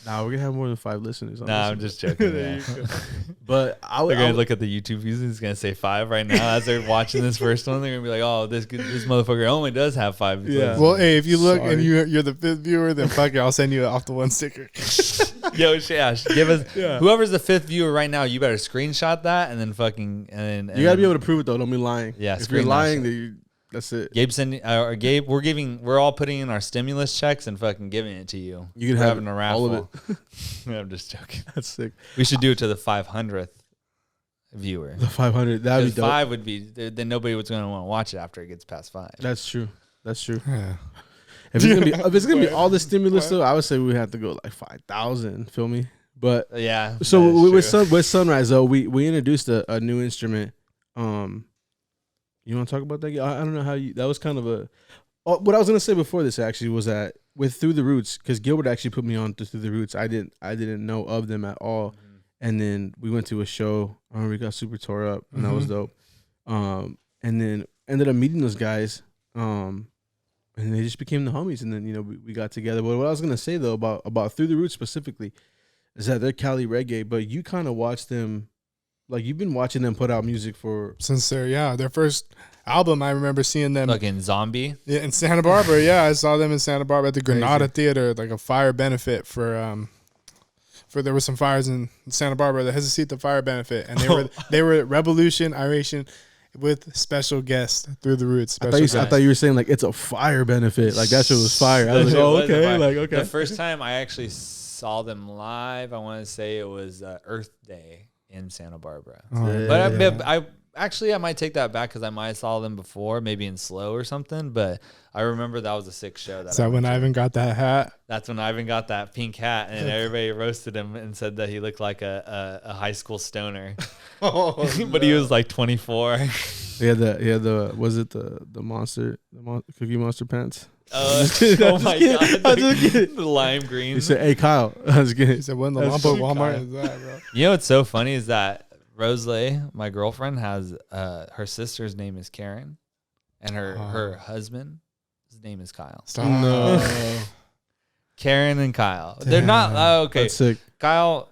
Nah, we're gonna have more than 5 listeners. On Nah, this I'm one. just joking. There Yeah. you go. But I would. They're gonna look at the YouTube views and it's gonna say 5 right now as they're watching this first one. They're gonna be like, "Oh, this motherfucker only does have 5." Yeah. Well, hey, if you look Sorry. and you're the 5th viewer, then fuck it, I'll send you Off the One sticker. Yo, yeah, give us Yeah. whoever's the 5th viewer right now. You better screenshot that and then fucking and You gotta be able to prove it though. Don't be lying. Yeah, If you're screen lying, that then that's it. Gabe sending or Gabe, we're all putting in our stimulus checks and fucking giving it to you. You can We're have having a raffle. all of it. I'm just joking. That's sick. We should do it to the 500th viewer. The 500. That'd be Because dope. 5 would be then nobody was going to want to watch it after it gets past 5. That's true. That's true. Yeah. If it's gonna be all the stimulus though, I would say we have to go like 5,000. Feel me? But Yeah. so that is true. with Sunrise though, we introduced a new instrument. You want to talk about that? I don't know how you. That was kind of a. Oh, what I was gonna say before this actually was that with Through the Roots, because Gilbert actually put me on to Through the Roots. I didn't know of them at all, and then we went to a show. I remember we got super tore up, and that was dope. And then ended up meeting those guys. And they just became the homies, and then we got together. But what I was gonna say though about Through the Roots specifically is that they're Cali reggae, but you kind of watch them, like you've been watching them put out music for. Since their first album, I remember seeing them Fucking zombie. in Santa Barbara. Yeah, I saw them in Santa Barbara at the Granada Crazy. Theater, like a fire benefit for there were some fires in Santa Barbara. The Hesicita Fire Benefit, and they were Revolution Iration with special guests Through the Roots. I Special thought you were saying like it's a fire benefit, like that shit was fire. I was like, It oh was okay, fire. like okay. The first time I actually saw them live, I want to say it was Earth Day in Santa Barbara. Oh, But I might take that back because I might have saw them before, maybe in Slow or something. But I remember that was a sick show. Is that when Ivan got that hat? That's when Ivan got that pink hat, and everybody roasted him and said that he looked like a high school stoner. But he was like 24. He had the was it the Cookie Monster pants? Oh my kidding. god! I was just kidding. The lime green. He said, "Hey Kyle," I was He kidding. said, "When the That's lump of so Walmart Kyle. is that, bro?" You know what's so funny is that Rosalie, my girlfriend, has her sister's name is Karen, and her husband, his name is Kyle. Stop. Karen and Kyle. They're not okay. That's sick. Kyle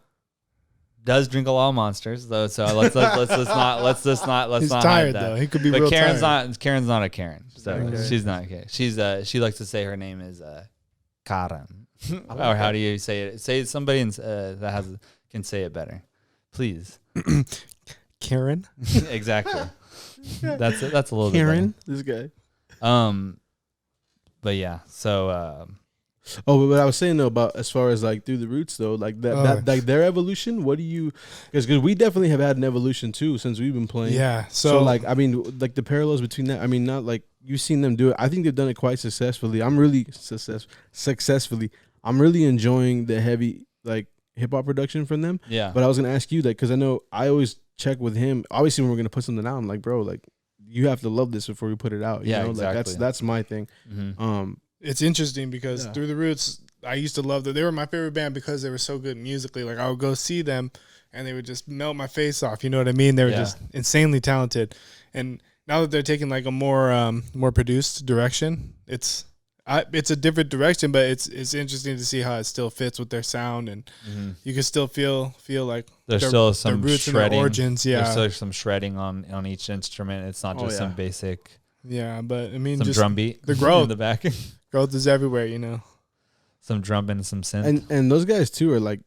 does drink a lot of Monsters though. So let's not He's hide tired that. though. He could be But real Karen's tired. Karen's not a Karen. So Okay. she's not okay. She likes to say her name is Karen. Or how do you say it? Say somebody that can say it better, please. Karen. Exactly. That's a little Karen, this guy. bit better. But yeah. So Oh, but I was saying though about as far as like Through the Roots though, like that like their evolution. What do you? Because we definitely have had an evolution too since we've been playing. Yeah. So like I mean like the parallels between that. I mean not like you've seen them do it. I think they've done it quite successfully. I'm really successfully. I'm really enjoying the heavy like hip hop production from them. yeah. But I was gonna ask you that because I know I always check with him. Obviously, when we're gonna put something out, I'm like, bro, like you have to love this before we put it out. You Yeah, know? exactly. Like that's my thing. Mhm. it's interesting because Yeah. Through the Roots, I used to love them. They were my favorite band because they were so good musically. Like I would go see them, and they would just melt my face off. You know what I mean? They were Yeah. just insanely talented. And now that they're taking like a more produced direction, it's a different direction, but it's interesting to see how it still fits with their sound, and you can still feel like There's their- still their some roots and their shredding. origins. Yeah, There's still some shredding on each instrument. It's not Oh, just yeah. some basic yeah. But I mean, some just drum beat. the growth. in the back. growth is everywhere. You know. Some drum and some synth. And those guys too are like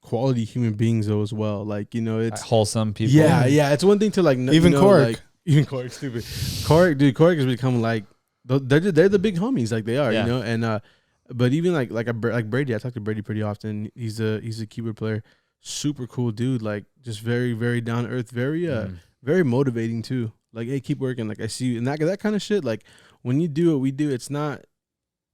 quality human beings though as well. Like it's Wholesome people. yeah. It's one thing to like Even Korg. like, even Korg, stupid. Korg has become like they're the big homies, like they are, Yeah. you know. And but even like Brady, I talk to Brady pretty often. He's a keyboard player, super cool dude, like just very very down to earth, very very motivating too. Like hey, keep working. Like I see you, and that kind of shit. Like when you do what we do, it's not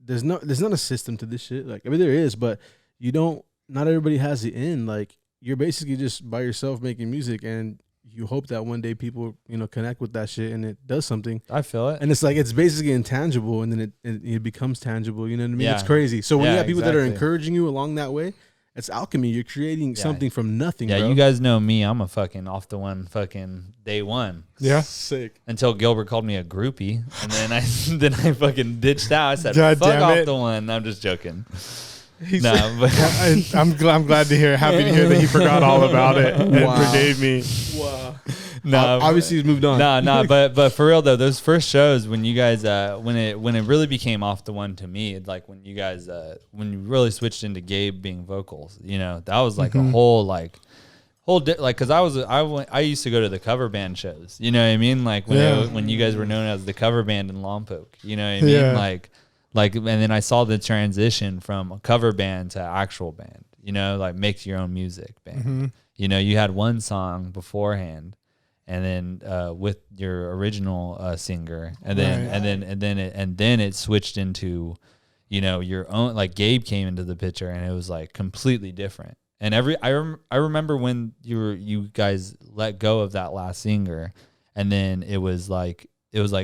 there's not a system to this shit. Like I mean there is, but you don't. Not everybody has it in. Like you're basically just by yourself making music, and you hope that one day people connect with that shit and it does something. I feel it. And it's like it's basically intangible, and then it becomes tangible. You know what I mean? Yeah. It's crazy. So when Yeah, you have people that are exactly. encouraging you along that way, it's alchemy. You're creating Yeah. something from nothing. Yeah, bro. you guys know me. I'm a fucking off the one fucking day one. Yeah. sick. Until Gilbert called me a groupie, and then I I fucking ditched out. I said, God "Fuck damn off it. the one." I'm just joking. No, but I'm glad to hear. Happy to hear that he forgot all about it and Wow. forgave me. Wow. no, Obviously he's moved on. no, but for real though, those first shows when you guys when it really became off the one to me, like when you guys when you really switched into Gabe being vocals, that was like a whole because I used to go to the cover band shows, you know what I mean, like when you guys were known as the cover band in Lompoc, you know what I mean, Yeah. like and then I saw the transition from a cover band to actual band, like make your own music band. You had one song beforehand, and then with your original singer, and then it switched into, your own. Like Gabe came into the picture, and it was like completely different. And I remember when you guys let go of that last singer, and then it was like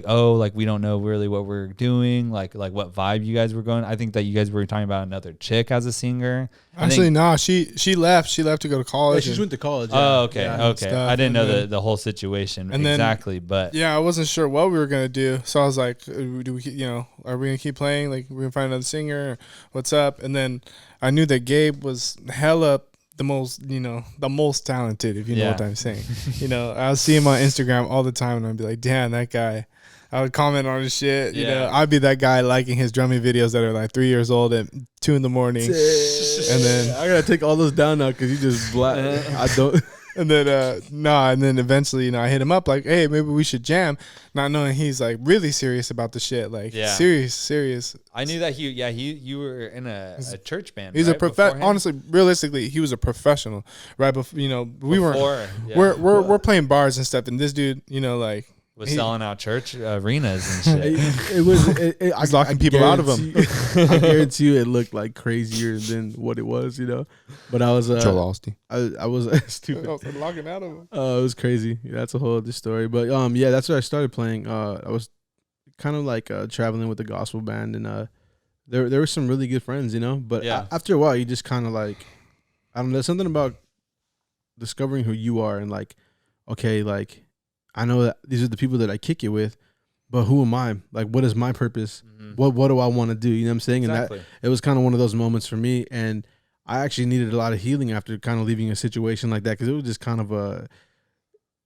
oh, like we don't know really what we're doing, like what vibe you guys were going. I think that you guys were talking about another chick as a singer. Actually, no, she left. She left to go to Yeah, college. she just went to college. Oh, okay, Yeah, okay. stuff, I didn't know and then- the whole situation and then- exactly, but Yeah, I wasn't sure what we were gonna do, so I was like, "Do we, are we gonna keep playing? Like, we're gonna find another singer? What's up?" And then I knew that Gabe was hella the most talented, if you know Yeah. what I'm saying. I would see him on Instagram all the time, and I'd be like, "Damn, that guy." I would comment on his shit. Yeah. I'd be that guy liking his drumming videos that are like 3 years old at 2 a.m. And then I gotta take all those down now because you just black. I don't. And then and then eventually, I hit him up like, "Hey, maybe we should jam," not knowing he's like really serious about the shit, like Yeah. serious. I knew that you were in a church band. He's right, a professional. beforehand? Honestly, realistically, he was a professional, right? Before we weren't. Before, yeah. We're playing bars and stuff, and this dude, like was he- selling out church arenas and shit. It was. He's locking people out of them. I guarantee you, it looked like crazier than what it was. But I was. Joel Osteen. I was stupid. Locking out of him. It was crazy. Yeah, that's a whole other story. But yeah, that's where I started playing. I was kind of like traveling with the gospel band, and there were some really good friends, But Yeah. after a while, you just kind of like, I don't know, there's something about discovering who you are and like, okay, like I know that these are the people that I kick it with, but who am I? Like, what is my purpose? Mhm. What do I want to do? You know what I'm saying? Exactly. And that it was kind of one of those moments for me, and I actually needed a lot of healing after kind of leaving a situation like that, because it was just kind of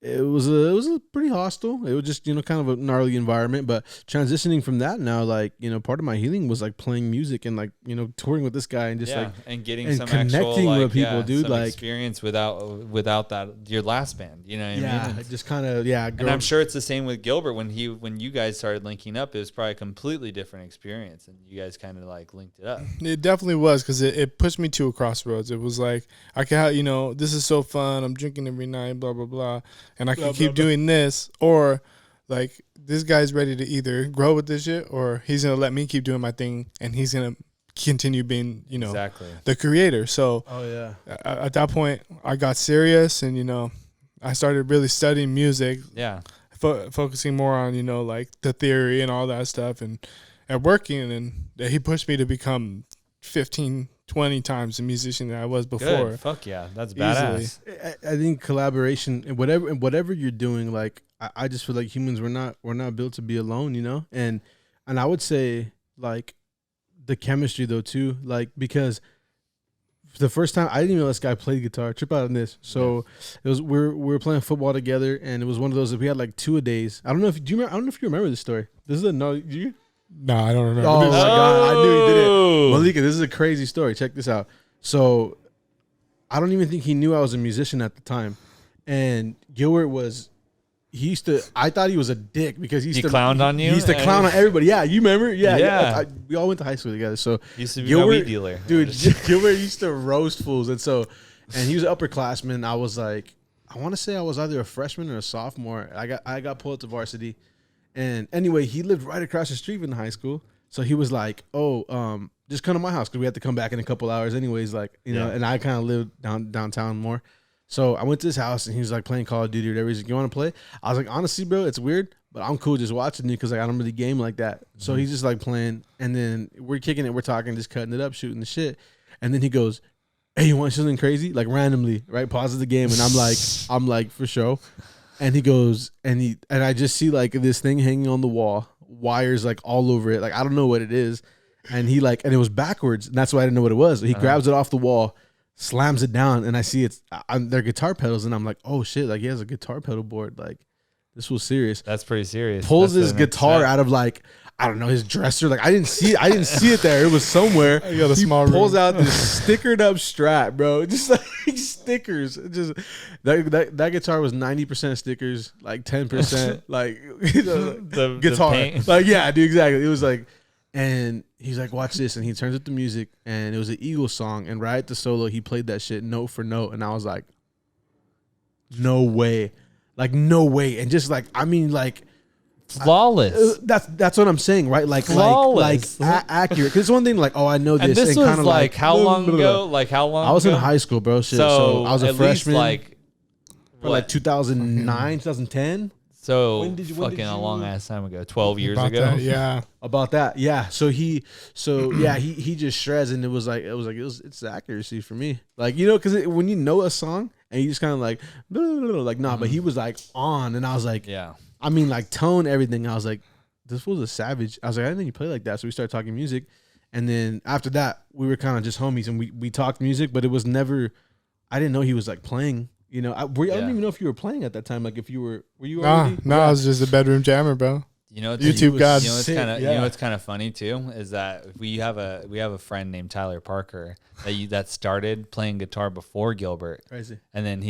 it was a pretty hostile. It was just, kind of a gnarly environment. But transitioning from that now, like, part of my healing was like playing music and like, touring with this guy and just and getting and some connecting actual, like, with people, dude. some Like experience without that your last band. You know what I mean? just kind of And I'm sure it's the same with Gilbert when you guys started linking up. It was probably a completely different experience, and you guys kind of like linked it up. It definitely was, because it pushed me to a crossroads. It was like, I can, this is so fun. I'm drinking every night, blah, blah, blah. And I can keep doing this, or like this guy's ready to either grow with this shit, or he's going to let me keep doing my thing, and he's going to continue being, Exactly. the creator. So at that point, I got serious, and, I started really studying music. Yeah. Focusing more on, like the theory and all that stuff, and working. And he pushed me to become 15, 20 times the musician that I was before. Good. Fuck yeah. That's Easily. badass. I think collaboration and whatever you're doing, like I just feel like humans, we're not built to be alone, and I would say like the chemistry though too, like, because the first time I didn't even know this guy played guitar. Trip out on this. So it was we were playing football together, and it was one of those that we had like 2-a-days. I don't know if you remember this story. This is do you? No, I don't remember. Oh this. my God, I knew he did Oh. it. Malika, this is a crazy story. Check this out. So I don't even think he knew I was a musician at the time. And Gilbert I thought he was a dick because he clowned on you? He used to clown on everybody. Yeah, you remember? Yeah. Yeah. We all went to high school together. So Used to be my weed dealer. Dude, Gilbert used to roast fools. And he was an upperclassman. I was like, I want to say I was either a freshman or a sophomore. I got pulled to varsity. And anyway, he lived right across the street from the high school. So he was like, just come to my house because we had to come back in a couple hours anyways. Like, and I kind of lived downtown more. So I went to his house and he was like playing Call of Duty or whatever. He's like, you want to play? I was like, honestly, bro, it's weird, but I'm cool just watching you because like, I don't really game like that. Mm-hmm. So he's just like playing. And then we're kicking it. We're talking, just cutting it up, shooting the shit. And then he goes, hey, you want something crazy? Like randomly, right? Pauses the game. And I'm like, for sure. And he goes, and I just see like this thing hanging on the wall, wires like all over it. Like, I don't know what it is. And and it was backwards. And that's why I didn't know what it was. He grabs it off the wall, slams it down, and I see they're guitar pedals. And I'm like, oh shit, like he has a guitar pedal board. Like, this was serious. That's pretty serious. Pulls his guitar out of like, I don't know, his dresser. Like I didn't see it there. It was somewhere. I got a small room. Pulls out this stickered up Strat, bro. Just like stickers. Just that guitar was 90% stickers, like 10% like the guitar. Like yeah, dude, exactly. It was like, and he's like, watch this, and he turns up the music, and it was an Eagles song, and right at the solo, he played that shit note for note, and I was like, no way, like no way, and just like I mean like. Flawless. That's what I'm saying, right? Like, flawless. Accurate. Because it's one thing, like, oh, I know this. And this was like how long ago? Like how long? I was ago? in high school, bro. Shit. So I was a freshman. Like 2009, 2010. So when did fucking you, a long ass time ago, 12 years About ago. that, yeah. About that, yeah. So he just shreds, and it's the accuracy for me, like because when you know a song and you just kind of like but he was like on, and I was like, yeah. I mean, like tone, everything. I was like, this was a savage. I was like, I didn't think you play like that. So we started talking music. And then after that, we were kind of just homies, and we talked music, but it was never, I didn't know he was like playing, I don't even know if you were playing at that time. Like if were you already? No, I was just a bedroom jammer, bro. YouTube God. What's kind of funny too is that we have a friend named Tyler Parker that started playing guitar before Gilbert. Crazy. And then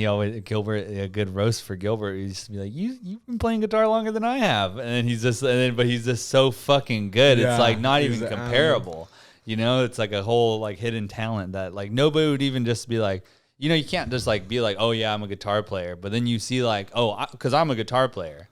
Gilbert, a good roast for Gilbert. He used to be like, you've been playing guitar longer than I have, and he's just so fucking good. Yeah, it's like not even exactly. comparable. It's like a whole like hidden talent that like nobody would even just be like. You can't just like be like, oh yeah, I'm a guitar player, but then you see like, oh, because I'm a guitar player.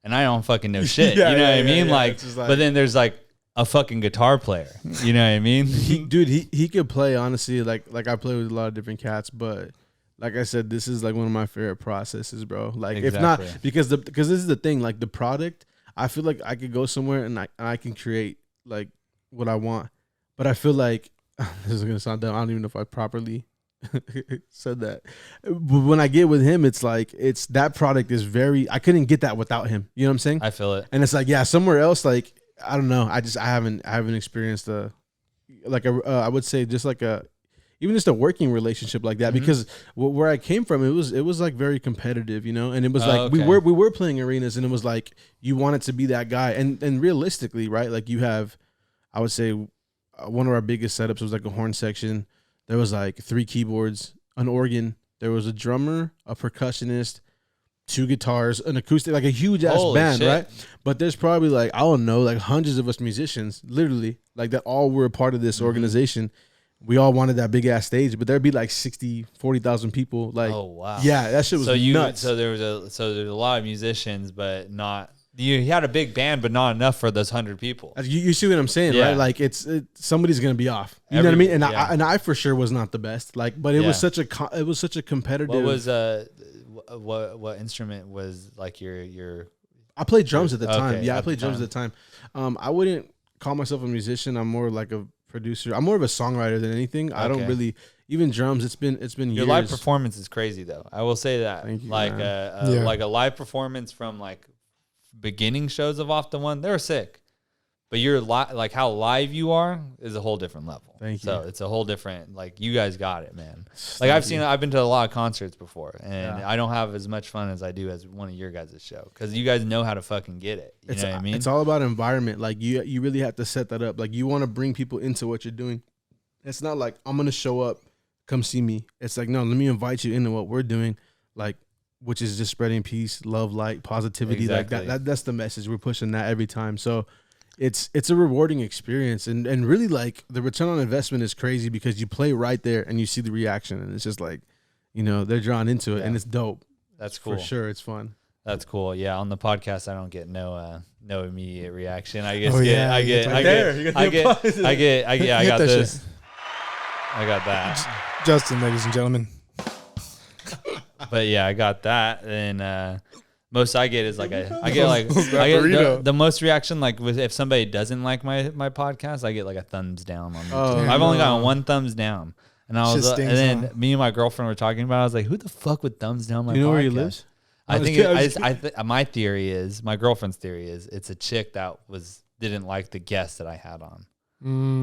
And I don't fucking know shit. Yeah, you know what I mean? Yeah. Like, but then there's like a fucking guitar player. You know what I mean? He could play, honestly. Like I play with a lot of different cats, but like I said, this is like one of my favorite processes, bro. Like exactly. If not, because this is the thing, like the product, I feel like I could go somewhere and I can create like what I want. But I feel like, this is going to sound dumb. I don't even know if I properly said that. But when I get with him, it's like that product is I couldn't get that without him. You know what I'm saying? I feel it. And it's like, yeah, somewhere else, like I don't know. I haven't experienced I would say just like even just a working relationship like that. Because where I came from, it was like very competitive, you know, and it was like we were playing arenas, and it was like you wanted to be that guy, and realistically, right, like you have, I would say, one of our biggest setups was like a horn section. There was like 3 keyboards, an organ, there was a drummer, a percussionist, 2 guitars, an acoustic, like a huge ass band, right? But there's probably like, I don't know, like hundreds of us musicians, literally, like that all were a part of this organization. We all wanted that big ass stage, but there'd be like 40,000 people. Like, oh wow, yeah, that shit was nuts. So there's a lot of musicians, but not. You had a big band, but not enough for those 100 people. You see what I'm saying, right? Like somebody's gonna be off. You know what I mean? And I for sure was not the best. Like, but it was such a competitive. What was what instrument was like your? I played drums at the time. Okay, yeah, I played drums at the time. I wouldn't call myself a musician. I'm more like a producer. I'm more of a songwriter than anything. I don't really even drums. It's been years. Your live performance is crazy though. I will say that. Thank you, like like a live performance from like beginning shows of Off the One, they were sick. But you're like how live you are is a whole different level. Thank you. So it's a whole different, like you guys got it, man. Like I've been to a lot of concerts before, and I don't have as much fun as I do as one of your guys' show because you guys know how to fucking get it. You know what I mean? It's all about environment. Like you really have to set that up. Like you want to bring people into what you're doing. It's not like I'm gonna show up, come see me. It's like no, let me invite you into what we're doing. Like, which is just spreading peace, love, light, positivity. Exactly. Like that's the message. We're pushing that every time. So it's a rewarding experience. And really like the return on investment is crazy because you play right there and you see the reaction. And it's just like, you know, they're drawn into it and it's dope. That's cool. For sure. It's fun. That's cool. Yeah. On the podcast, I don't get no immediate reaction. I guess I got this. Shit. I got that. Justin, ladies and gentlemen. But yeah, I got that, and most I get is like the most reaction like if somebody doesn't like my podcast, I get like a thumbs down on YouTube. I've only gotten 1 thumbs down, and me and my girlfriend were talking about it. I was like, who the fuck would thumbs down my podcast? You know where he lives? My theory is, my girlfriend's theory is, it's a chick that didn't like the guest that I had on.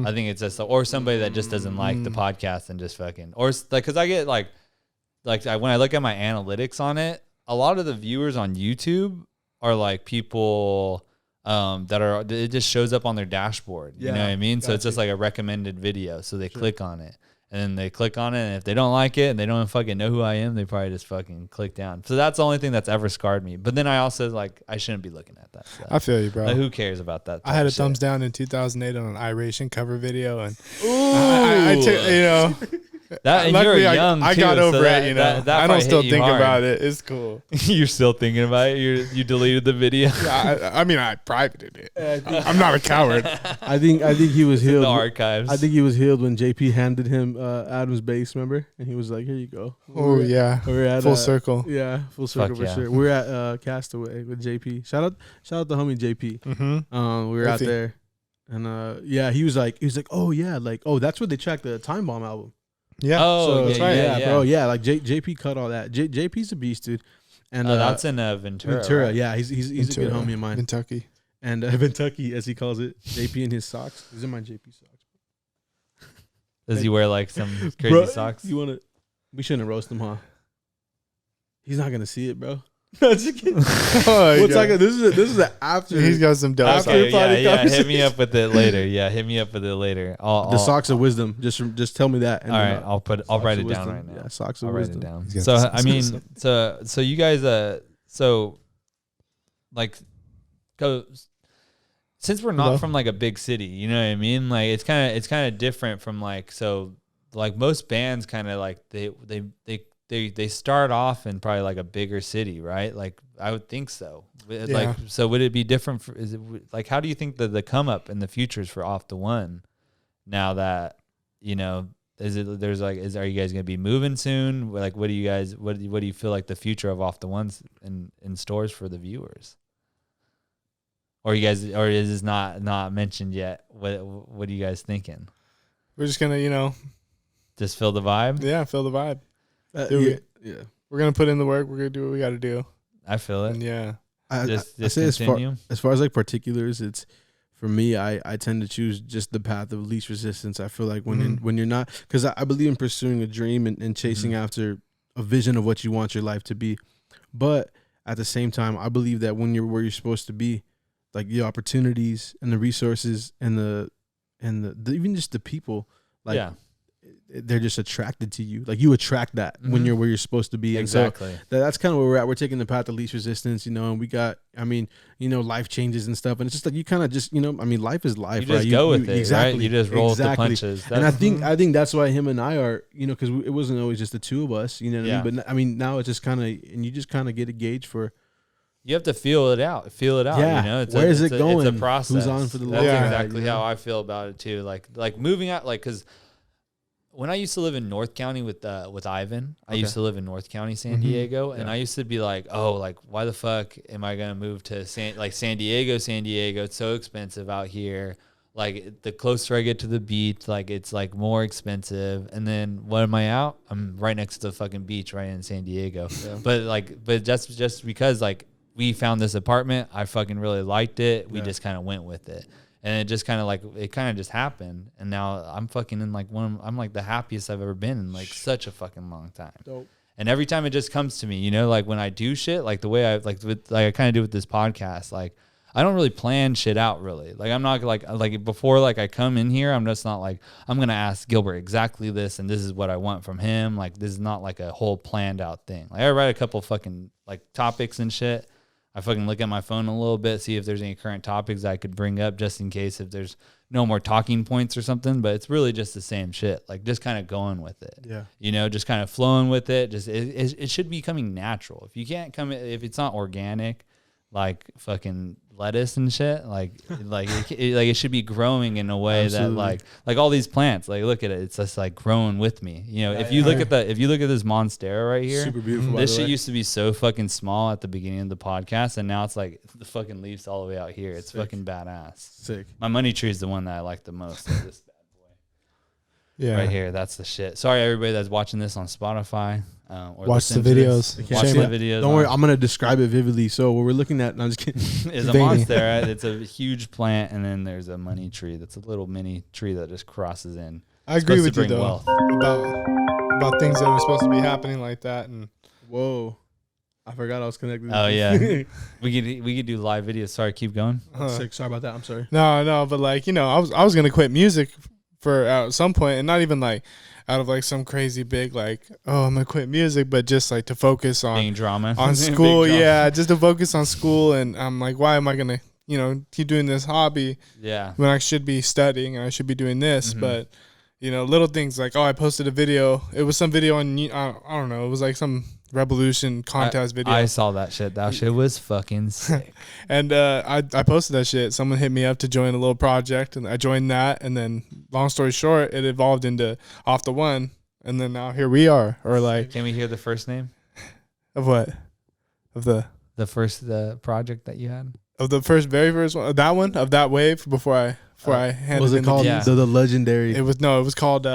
I think it's just or somebody that just doesn't like the podcast and just fucking or like because I get like when I look at my analytics on it, a lot of the viewers on YouTube are like people it just shows up on their dashboard. You know what I mean? So it's just like a recommended video. So they click on it. And then they click on it, and if they don't like it and they don't fucking know who I am, they probably just fucking click down. So that's the only thing that's ever scarred me. But then I also like I shouldn't be looking at that stuff. I feel you, bro. Like, who cares about that? I had a thumbs down in 2008 on an iRation cover video, and I took, you know. That, and luckily, you're young I too, got over so it, you know. I don't still think about it. It's cool. You're still thinking about it? You deleted the video? Yeah, I mean, I privated it. I'm not a coward. I think he was healed. In the archives. I think he was healed when JP handed him Adam's bass, remember? And he was like, here you go. We're at full circle. Yeah, full circle for sure. We're at Castaway with JP. Shout out the homie JP. Mm-hmm. We were out there. And he was like, oh yeah, like, oh, that's where they tracked the Time Bomb album. Yeah. Oh, that's right. Yeah, bro. Yeah, like JP cut all that. JP's a beast, dude. And that's in Ventura. Ventura, right? Yeah, he's Ventura, a good homie of mine. Kentucky. And Kentucky, as he calls it, JP in his socks. These are my JP socks. Does he wear like some crazy socks? We shouldn't roast him, huh? He's not gonna see it, bro. No, just kidding. This is an after. He's got some dope. Yeah. Hit me up with it later. Yeah, hit me up with it later. The socks of wisdom. Just tell me that. And all right, I'll write it down right now. Yeah, socks of wisdom. I'll write it down. So I mean, so you guys, like, go. Since we're not from like a big city, you know what I mean? Like it's kind of different from like most bands kind of like they start off in probably like a bigger city, right? Like I would think so. Yeah. Like, so would it be different? How do you think the come up in the futures for Off the One now that, you know, are you guys going to be moving soon? Like, what do you feel like the future of Off the One's in stores for the viewers? Or is this not mentioned yet? What are you guys thinking? We're just going to, just feel the vibe. Yeah. Feel the vibe. Yeah. We're gonna put in the work. We're gonna do what we got to do. I feel it. And yeah. I say as far as like particulars, it's for me, I tend to choose just the path of least resistance. I feel like when Mhm. when you're not, because I believe in pursuing a dream and chasing after a vision of what you want your life to be, but at the same time, I believe that when you're where you're supposed to be, like the opportunities and the resources and the even just the people, like yeah, they're just attracted to you. Like you attract that when Mhm. you're where you're supposed to be. And exactly. so that's kind of where we're at. We're taking the path of least resistance, and we got, I mean, life changes and stuff. And it's just like, you kind of just, I mean, life is life, You right? just go with it, exactly, right? You just roll with the exactly. punches. And I That's- think that's why him and I are, because it wasn't always just the two of us, you know what Yeah. I mean? But I mean, now it's just kind of, and you just kind of get a gauge for, you have to feel it out. Yeah. It's Where is it's it going? It's a process. Who's on for the That's long ride, exactly you know? how I feel about it too. Like moving out, like, because when I used to live in North County with Ivan, I used to live in North County, San Diego, and I used to be like, oh, like, why the fuck am I gonna move to San Diego? San Diego, it's so expensive out here. Like, the closer I get to the beach, like, it's like more expensive. And then when am I out? I'm right next to the fucking beach, right in San Diego. But just because like we found this apartment, I fucking really liked it. We just kind of went with it. And it just kind of just happened. And now I'm fucking in like I'm like the happiest I've ever been in like such a fucking long time. Dope. And every time it just comes to me, like when I do shit, like the way I I kind of do with this podcast, like I don't really plan shit out really. Like I'm not like before, like I come in here, I'm just not like, I'm going to ask Gilbert exactly this. And this is what I want from him. Like this is not like a whole planned out thing. Like I write a couple fucking like topics and shit. I fucking look at my phone a little bit, see if there's any current topics I could bring up just in case if there's no more talking points or something, but it's really just the same shit. Like just kind of going with it. Yeah. Just kind of flowing with it. Just it should be coming natural. If you can't if it's not organic, like fucking lettuce and shit, it should be growing in a way Absolutely. that like all these plants, like look at it, it's just like growing with me. If you look at this monstera right here, Super beautiful. by this the shit way. used to be so fucking small at the beginning of the podcast, and now it's like the fucking leaves all the way out here. It's Sick. fucking badass. Sick. My money tree is the one that I like the most. Of this bad boy Yeah. right here, that's the shit. Sorry everybody that's watching this on Spotify. Or Watch the listen to videos. this. They Watch can't the see it. videos. Don't worry, I'm gonna describe it vividly. So what we're looking at, no, I'm just kidding. Is a Baby. monstera. It's a huge plant, and then there's a money tree. That's a little mini tree that just crosses in. I agree Supposed with to you bring though wealth. about things that are supposed to be happening like that, and Whoa, I forgot I was connected. Oh yeah, we could do live videos. Sorry, keep going. Sick. Sorry about that. I'm sorry. no, but like I was gonna quit music for at some point, and not even like out of like some crazy big like, oh, I'm gonna quit music, but just like to focus on Being drama on Big school. drama. Yeah, just to focus on school, and I'm like, why am I gonna keep doing this hobby Yeah. when I should be studying and I should be doing this? Mhm. But little things like, oh, I posted a video. It was some video on I don't know. It was like some Revolution contest video. I saw that shit. That shit was fucking sick. And I posted that shit. Someone hit me up to join a little project, and I joined that. And then, long story short, it evolved into Off the One, and then now here we are. Or like, Can we hear the first name? of what? Of the project that you had? very first one. That one of that wave before I handed Was in it the called keys. Yeah. the legendary? It was called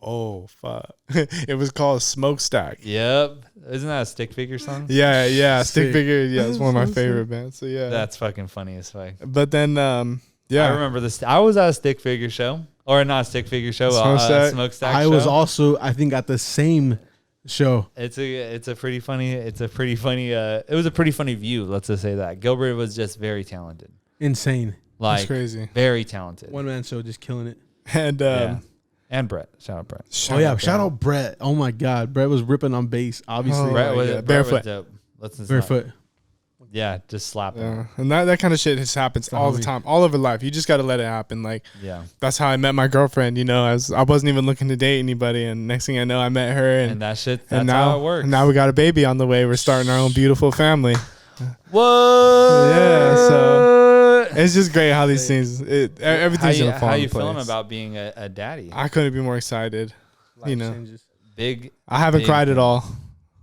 oh fuck. It was called Smokestack. Yep. Isn't that a stick figure song? Yeah. Stick Sick. figure. Yeah, it's one of my So sick. favorite bands. So yeah. That's fucking funny as fuck. But then I yeah. remember this. I was at a stick figure show, or not a stick figure show, Smokestack. smokestack I show. was also, I think, at the same show. It's a pretty funny. It was a pretty funny view. Let's just say that Gilbert was just very talented, Insane. like That's crazy. very talented. One man show, just killing it. And Yeah. And Brett, shout out Brett. Shout out Brett. Oh my God, Brett was ripping on bass. Obviously, Oh, Brett my was, God. Brett was Barefoot. dope. Let's just barefoot. yeah, just slap him. Yeah, and that kind of shit just happens all the homie. time, all over life. You just got to let it happen. Like Yeah, that's how I met my girlfriend. As I wasn't even looking to date anybody, and next thing I know, I met her, and and that shit. That's now how it works. And now we got a baby on the way. We're starting our own beautiful family. What? Yeah, so it's just great how these things, everything's gonna fall how in you feeling place. about being a daddy? I couldn't be more excited. Life changes. Big. I haven't Big cried at thing. all,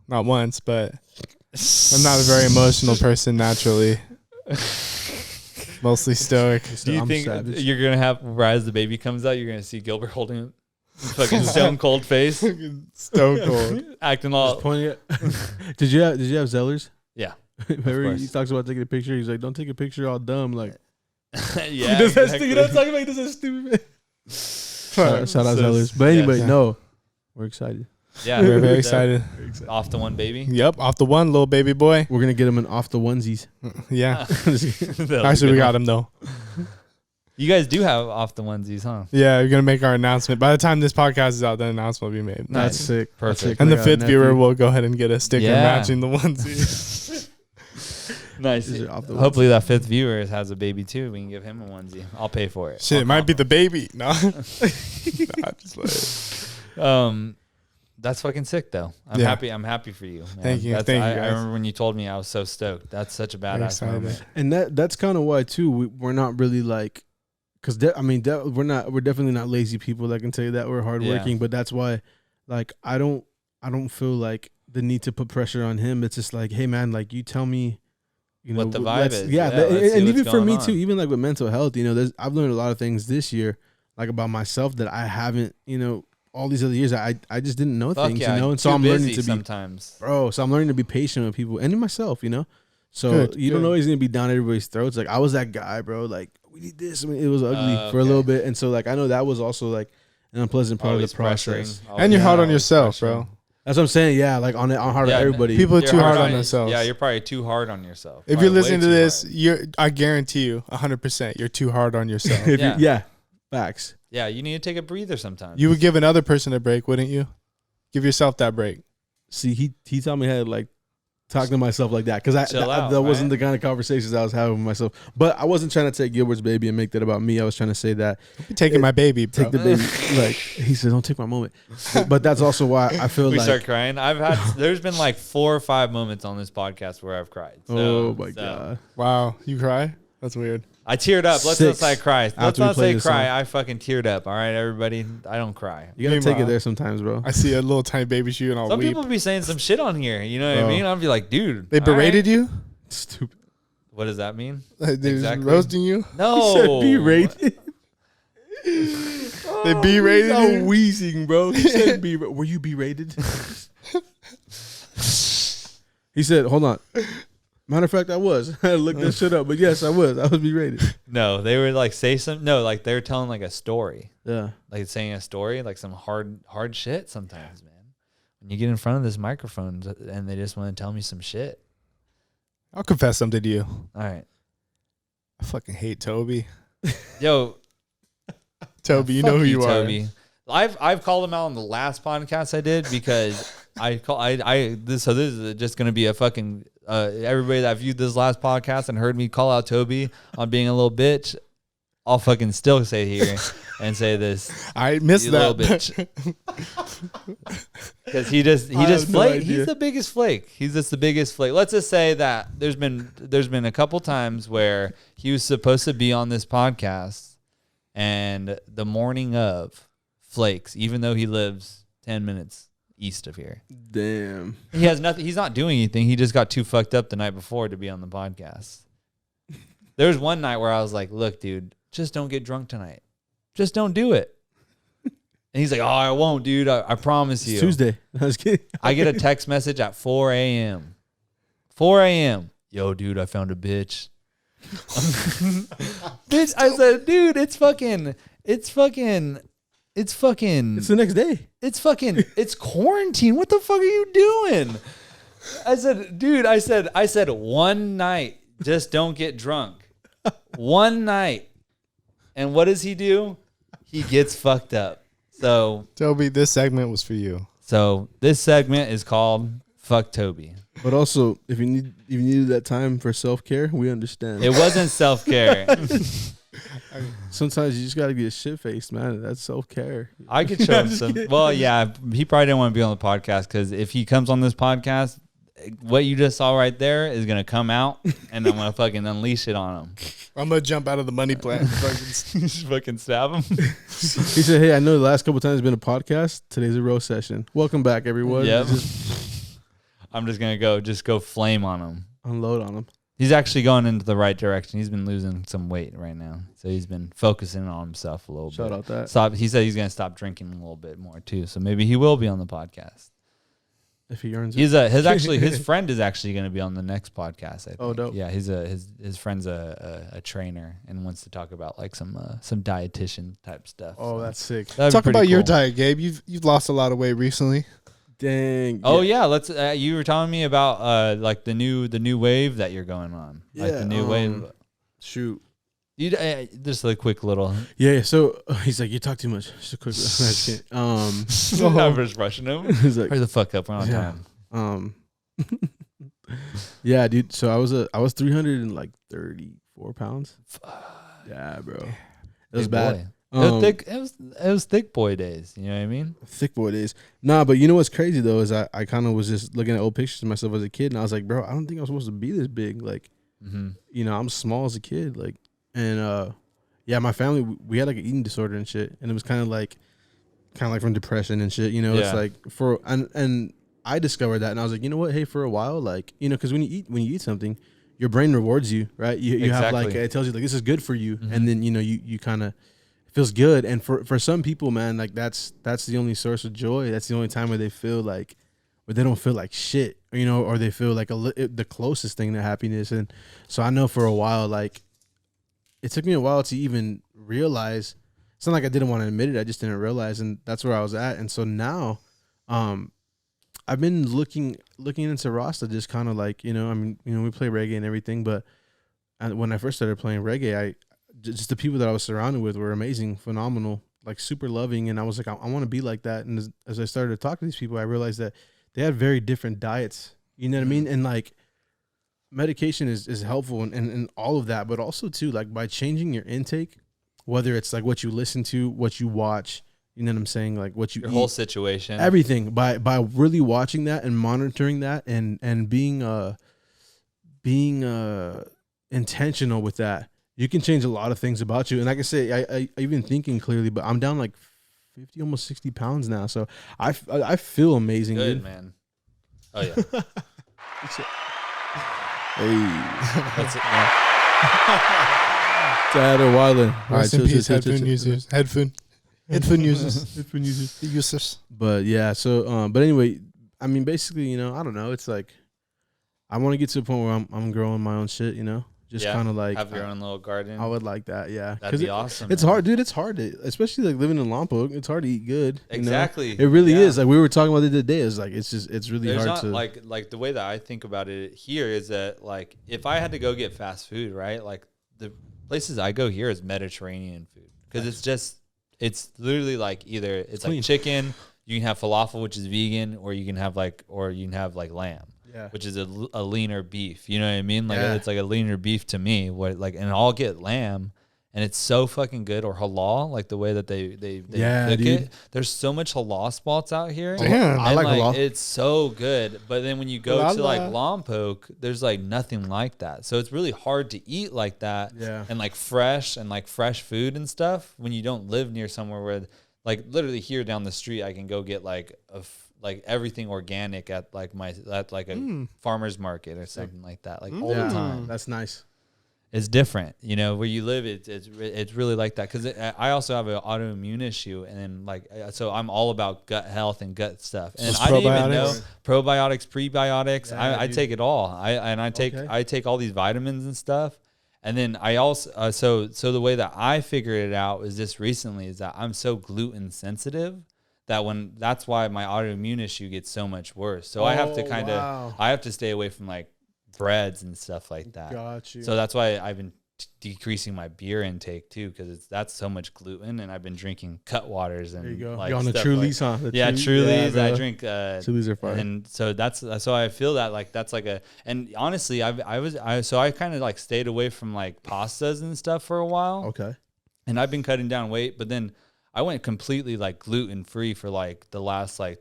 not once, but I'm not a very emotional person naturally. Mostly stoic. Do you I'm think savage. you're gonna have right as the baby comes out, you're gonna see Gilbert holding a fucking stone cold face, Stone cold. acting all Just pointing at. Did you have Zellers? yeah. Remember course. he talks about taking a picture. He's like, "Don't take a picture all dumb." Like, Yeah, He does that exactly. you know what I'm talking about? He does that stupid. Shout out So- Zellers. But anyway, yeah. no, we're excited. Yeah, We're very the- excited. Off the one baby. Yep, off the one, little baby boy. We're gonna get him an off the onesies. Yeah. That'll Actually, be we good. got him though. You guys do have off the onesies, huh? Yeah, we're gonna make our announcement. By the time this podcast is out, the announcement will be made. That's Nice. sick. That's Perfect. sick. And the Like, fifth nephew. viewer will go ahead and get a sticker Yeah. matching the onesie. Nice. These are off the Hopefully that fifth viewer has a baby too. We can give him a onesie. I'll pay for it. Shit, I'll it might call be the baby. No, nah, just like, That's fucking sick though. I'm Yeah. happy. I'm happy for you. Man. Thank you. That's, Thank you, I guys. remember when you told me, I was so stoked. That's such a Very badass excited. moment. And that's kind of why too we're not really like, because we're definitely not lazy people that can tell you that we're hardworking. Yeah. But that's why, like, I don't feel like the need to put pressure on him. It's just like, hey man, like you tell me, you know What the vibe let's- is. Yeah, Yeah, that- let's see and what's even for going me on. too, even like with mental health, you know, I've learned a lot of things this year, like about myself that I haven't, you know, all these other years I just didn't know Fuck things, yeah, you know, and so too I'm learning busy to be sometimes. So I'm learning to be patient with people and in myself, you know. So Good, you don't good. always gonna be down everybody's throats. Like I was that guy, bro. Like we need this. I mean, it was ugly for a Okay. little bit, and so like I know that was also like an unpleasant part Always of the process. pressuring. and you're hard on always yourself, pressuring. bro. That's what I'm saying. Yeah, like on hard Yeah, on everybody. People are You're too hard on on- themselves. Yeah, you're probably too hard on yourself. If Probably you're listening way to too this, hard. I guarantee you, 100%, you're too hard on yourself. If Yeah. yeah, facts. Yeah, you need to take a breather sometimes. You would give another person a break, wouldn't you? Give yourself that break. See, he taught me how to like talk to myself like that because Chill out, that wasn't right? the kind of conversations I was having with myself. But I wasn't trying to take Gilbert's baby and make that about me. I was trying to say that You're taking my baby, bro. take the baby. Like he said, don't take my moment. But that's also why I feel we like. start crying. There's been like 4 or 5 moments on this podcast where I've cried. So, Oh my so god. Wow, you cry? That's weird. I teared up. Let's 6 not say cry. Let's after we not play say this cry. song. I fucking teared up. All right, everybody. I don't cry. You gotta take it Meanwhile, there sometimes, bro. I see a little tiny baby shoe and I'll Some weep. people be saying some shit on here. You know what I Bro. mean? I'll be like, dude. They all berated you? Stupid. right. What does that mean? They're Exactly. roasting you? No. He said be rated. They berated He's you? wheezing, bro. He said be. Were you berated? He said, "Hold on." Matter of fact, I was. I looked that shit up, but yes, I was. I was berated. No, they were like say some. No, like they were telling like a story, Yeah. like saying a story, like some hard shit. Sometimes, man, when you get in front of this microphone and they just want to tell me some shit. I'll confess something to you. All right, I fucking hate Toby. yo, Toby, you fuck know who you are. Toby. I've called him out on the last podcast I did because this is just gonna be a fucking everybody that viewed this last podcast and heard me call out Toby on being a little bitch. I'll fucking still say here and say this. I missed You that. little bitch. Because he just I have no flake. idea. He's the biggest flake. He's just the biggest flake. Let's just say that there's been a couple times where he was supposed to be on this podcast, and the morning of flakes, even though he lives 10 minutes east of here. Damn. He has nothing. He's not doing anything. He just got too fucked up the night before to be on the podcast. There was one night where I was like, "Look, dude, just don't get drunk tonight. Just don't do it." And he's like, "Oh, I won't, dude. I promise you." It's Tuesday. I was kidding. I get a text message at 4 a.m. 4 a.m. Yo, dude, I found a bitch. Bitch, I said, dude, it's It's the next day. it's quarantine. What the fuck are you doing? I said, dude, I said one night, just don't get drunk. One night. And what does he do? He gets fucked up. Toby, this segment was for you. So this segment is called Fuck Toby. But also, if you needed that time for self care, we understand. It wasn't self-care. Sometimes you just gotta get shit faced, man. That's self care. I could show him just some. kidding. Well, yeah, he probably didn't want to be on the podcast because if he comes on this podcast, what you just saw right there is gonna come out, and I'm gonna fucking unleash it on him. I'm going to jump out of the money plant. Just fucking stab him. He said, "Hey, I know the last couple times been a podcast. Today's a roast session. Welcome back, everyone. Yep. Just I'm just gonna go flame on him. unload on him. He's actually going into the right direction. He's been losing some weight right now, so he's been focusing on himself a little Shout bit. out that. Stop. He said he's gonna stop drinking a little bit more too, so maybe he will be on the podcast. if he earns it. He's his friend is actually going to be on the next podcast. I think. Oh, dope. Yeah, his friend's a trainer and wants to talk about like some dietitian type stuff. Oh, so that's sick. that'd be Talk pretty about your cool. diet, Gabe. You've lost a lot of weight recently. Dang. Oh yeah, let's. You were telling me about like the new wave that you're going on. Like the new wave. Shoot. You just a quick little. Yeah. So he's like, you talk too much. Just a quick. I'm just rushing him. He's like, Hurry the fuck up. We're on Yeah. time. Yeah, dude. So I was 334 pounds. Yeah, bro. It was Big bad. boy. It was thick boy days. You know what I mean? Thick boy days. Nah, but you know what's crazy though is I kind of was just looking at old pictures of myself as a kid, and I was like, bro, I don't think I'm supposed to be this big. Like, you know, I'm small as a kid. Like, and yeah, my family we had like an eating disorder and shit, and it was kind of like from depression and shit. You know, it's Yeah. like and I discovered that, and I was like, you know what? Hey, for a while, like, you know, because when you eat something, your brain rewards you, right? You have like Exactly. it tells you like this is good for you, and then you know you kind of feels good. And for some people, man, like that's the only source of joy. That's the only time where they feel like where they don't feel like shit, you know, or they feel like the closest thing to happiness. And so I know for a while, like it took me a while to even realize. It's not like I didn't want to admit it. I just didn't realize, and that's where I was at. And so now, I've been looking into Rasta, just kind of like, you know, I mean, you know, we play reggae and everything, but when I first started playing reggae, just the people that I was surrounded with were amazing, phenomenal, like super loving, and I was like, I want to be like that. And as I started to talk to these people, I realized that they had very different diets. You know what I mean? And like medication is helpful and all of that, but also too, like by changing your intake, whether it's like what you listen to, what you watch, you know what I'm saying, like what you Your eat, whole situation. everything, by really watching that and monitoring that and being intentional with that, you can change a lot of things about you. And like I say, I even thinking clearly, but I'm down like 50, almost 60 pounds now. So I feel amazing, Good, dude. man. Oh yeah. Hey, That's it. Yeah. Dad or Wyland. All Rest in peace, headphone users. Headphone users. Headphone users. The users. But yeah, so but anyway, I mean, basically, you know, I don't know. It's like I want to get to a point where I'm growing my own shit, you know, just Yeah, kind of like have your own little garden. I would like that, yeah. That'd be awesome. It's man. hard, dude. It's hard to, especially like living in Lompoc. It's hard to eat good. you know? Exactly. It really Yeah. is. Like we were talking about it today. It's like it's really There's hard not to like the way that I think about it here is that like if I had to go get fast food, right? Like the places I go here is Mediterranean food because it's literally like either it's clean. like chicken, you can have falafel which is vegan, or you can have like lamb, Yeah. which is a leaner beef. You know what I mean? Like Yeah. it's like a leaner beef to me. What like and I'll get lamb. And it's so fucking good, or halal, like the way that they Yeah, cook dude. it. There's so much halal spots out here. Damn. I And, like halal. It's so good. But then when you go to like Lompoc, there's like nothing like that. So it's really hard to eat like that. Yeah. And like fresh food and stuff when you don't live near somewhere where like literally here down the street I can go get like like everything organic at like a farmer's market or something like that. Like all yeah, the time. That's nice. It's different, you know, where you live. It's really like that because I also have an autoimmune issue, and then like so I'm all about gut health and gut stuff. And I didn't even know probiotics, prebiotics. Yeah, I dude. take it all. I take all these vitamins and stuff. And then I also so the way that I figured it out was just recently is that I'm so gluten sensitive that that's why my autoimmune issue gets so much worse. So I have to I have to stay away from like breads and stuff like that. Got you. So that's why I've been decreasing my beer intake too, because that's so much gluten, and I've been drinking cut waters and There you go. like You're on the stuff Trulies, like, huh? yeah, Trulies. bro. I drink Trulies are fire. and so so I feel that like that's like and honestly I kind of like stayed away from like pastas and stuff for a while. Okay. And I've been cutting down weight, but then I went completely like gluten free for like the last like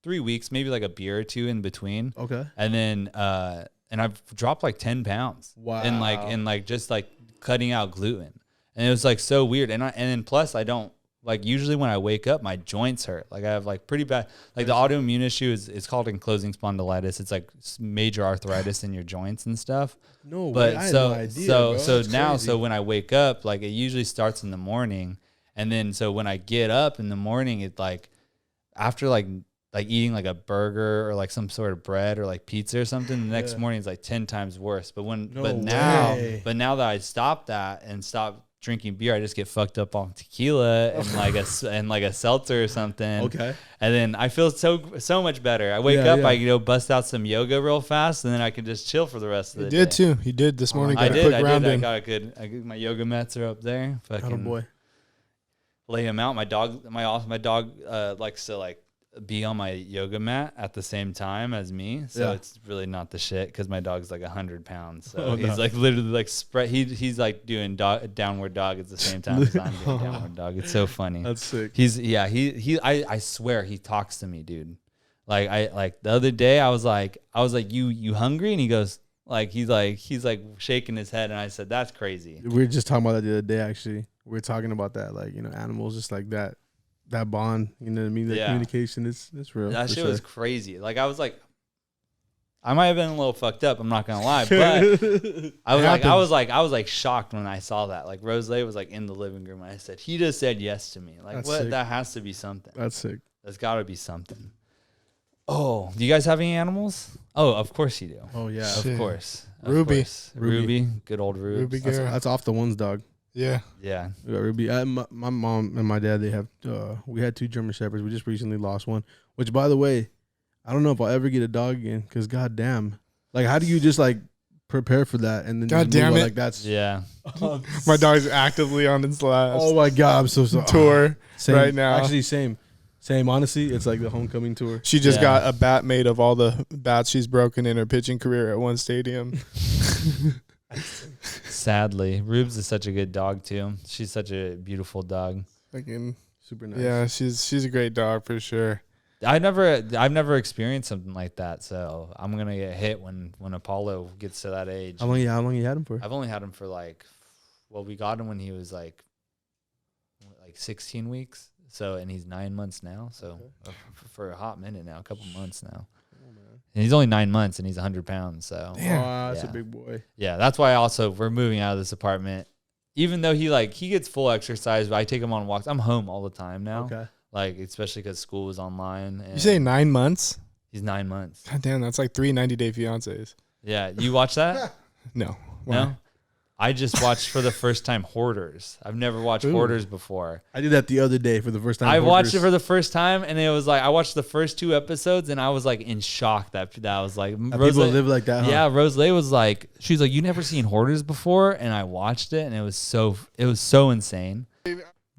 3 weeks, maybe like a beer or two in between. Okay. And then and I've dropped like 10 pounds. Wow. And like just like cutting out gluten. And it was like so weird. And then plus I don't like usually when I wake up my joints hurt. Like I have like pretty bad like the autoimmune issue is called ankylosing spondylitis. It's like major arthritis in your joints and stuff. No way. But I had so no idea, so bro. so That's now crazy. so when I wake up, like it usually starts in the morning, and then so when I get up in the morning, it like after like like eating like a burger or like some sort of bread or like pizza or something, the next Yeah. morning it's like 10 times worse. But No now way. that I stopped that and stopped drinking beer, I just get fucked up on tequila and like a seltzer or something. Okay. And then I feel so much better. I wake Yeah, up, yeah. I bust out some yoga real fast, and then I can just chill for the rest of You the did day. too. You did this morning. I Got a did. quick I round in. got my yoga mats are up there. Oh Fucking boy. lay him out. My dog likes to like be on my yoga mat at the same time as me. So Yeah. it's really not the shit because my dog's like 100 pounds. So Oh, he's no. like literally like spread. He's like doing downward dog at the same time as I'm doing downward dog. It's so funny. That's sick. I swear he talks to me, dude. Like the other day I was like you hungry? And he goes he's like shaking his head, and I said that's crazy. We were just talking about that the other day. Actually, we were talking about that, like, you know, animals just like that bond. You know what I mean? The Yeah. communication is real. That for shit sure. was crazy. Like I was like, I might have been a little fucked up. I'm not gonna lie, but I was like shocked when I saw that. Like Rosalie was like in the living room, and I said he just said yes to me. Like That's what? sick. That has to be something. That's sick. That's got to be something. Oh, do you guys have any animals? Oh, of course you do. Oh yeah. Shit. Of course. Ruby. Ruby. Good old Ruby. Ruby That's, girl. that's off the ones, dog. Yeah. Yeah. We got Ruby. My mom and my dad, they have. We had 2 German shepherds. We just recently lost one. Which, by the way, I don't know if I'll ever get a dog again. Because goddamn, like, how do you just like prepare for that and then God just move damn on? it. Like that's. Yeah. My dog's actively on its last Oh my god, I'm so sorry. tour Same. right now. Actually, same. Honestly, it's like the homecoming tour. She just Yeah. got a bat made of all the bats she's broken in her pitching career at one stadium. Sadly, Rubes is such a good dog too. She's such a beautiful dog. Fucking Super nice. yeah, she's a great dog for sure. I've never experienced something like that, so I'm gonna get hit when Apollo gets to that age. How long you had him for? I've only had him for we got him when he was like 16 weeks. So, and he's 9 months now. So for a hot minute now, a couple months now. And he's only 9 months and he's 100 pounds. So Damn. Wow, that's Yeah. a big boy. yeah, that's why we're moving out of this apartment. Even though he gets full exercise, but I take him on walks. I'm home all the time now. Okay. Like, especially because school was online. And You say 9 months? he's 9 months. God damn, that's like 3 90-day fiancés. Yeah. You watch that? No. No? I just watched for the first time Hoarders. I've never watched Ooh. Hoarders before. I did that the other day for the first time. I watched it for the first time, and it was like I watched the first 2 episodes, and I was like in shock that I was like, People Rosalie- live like that. Huh? yeah, Rosalie was like, she's like, you never seen Hoarders before, and I watched it, and it was so insane.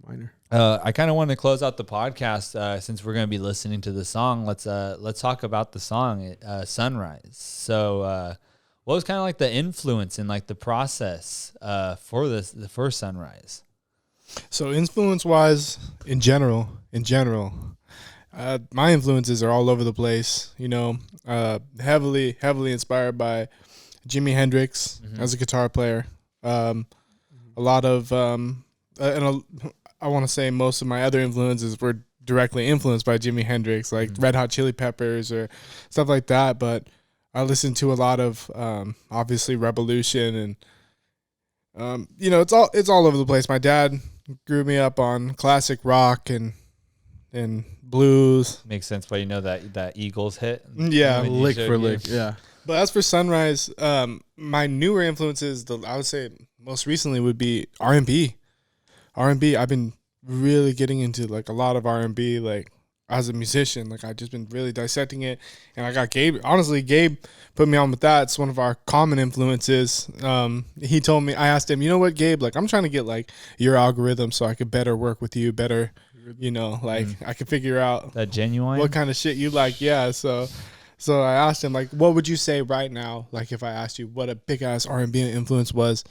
Minor. I kind of wanted to close out the podcast since we're going to be listening to the song. Let's talk about the song Sunrise. So what was kind of like the influence and like the process for Sunrise? So influence-wise, in general, my influences are all over the place. You know, heavily inspired by Jimi Hendrix as a guitar player. A lot of, I want to say most of my other influences were directly influenced by Jimi Hendrix, like Red Hot Chili Peppers or stuff like that. But I listened to a lot of, obviously Revolution and, you know, it's all over the place. My dad grew me up on classic rock and blues. Makes sense why you know that Eagles hit. Yeah. When you Lick showed for you. lick. Yeah. But as for Sunrise, my newer influences, I would say most recently would be R&B. R&B, I've been really getting into like a lot of R&B, like as a musician. Like I've just been really dissecting it. And I got Gabe. Honestly, Gabe put me on with that. It's one of our common influences. He told me, I asked him, you know what, Gabe, like I'm trying to get like your algorithm so I could better work with you, better, you know, like I could figure out That Genuine. what kind of shit you like. Yeah. So I asked him, like, what would you say right now? Like, if I asked you what a big ass R&B influence was,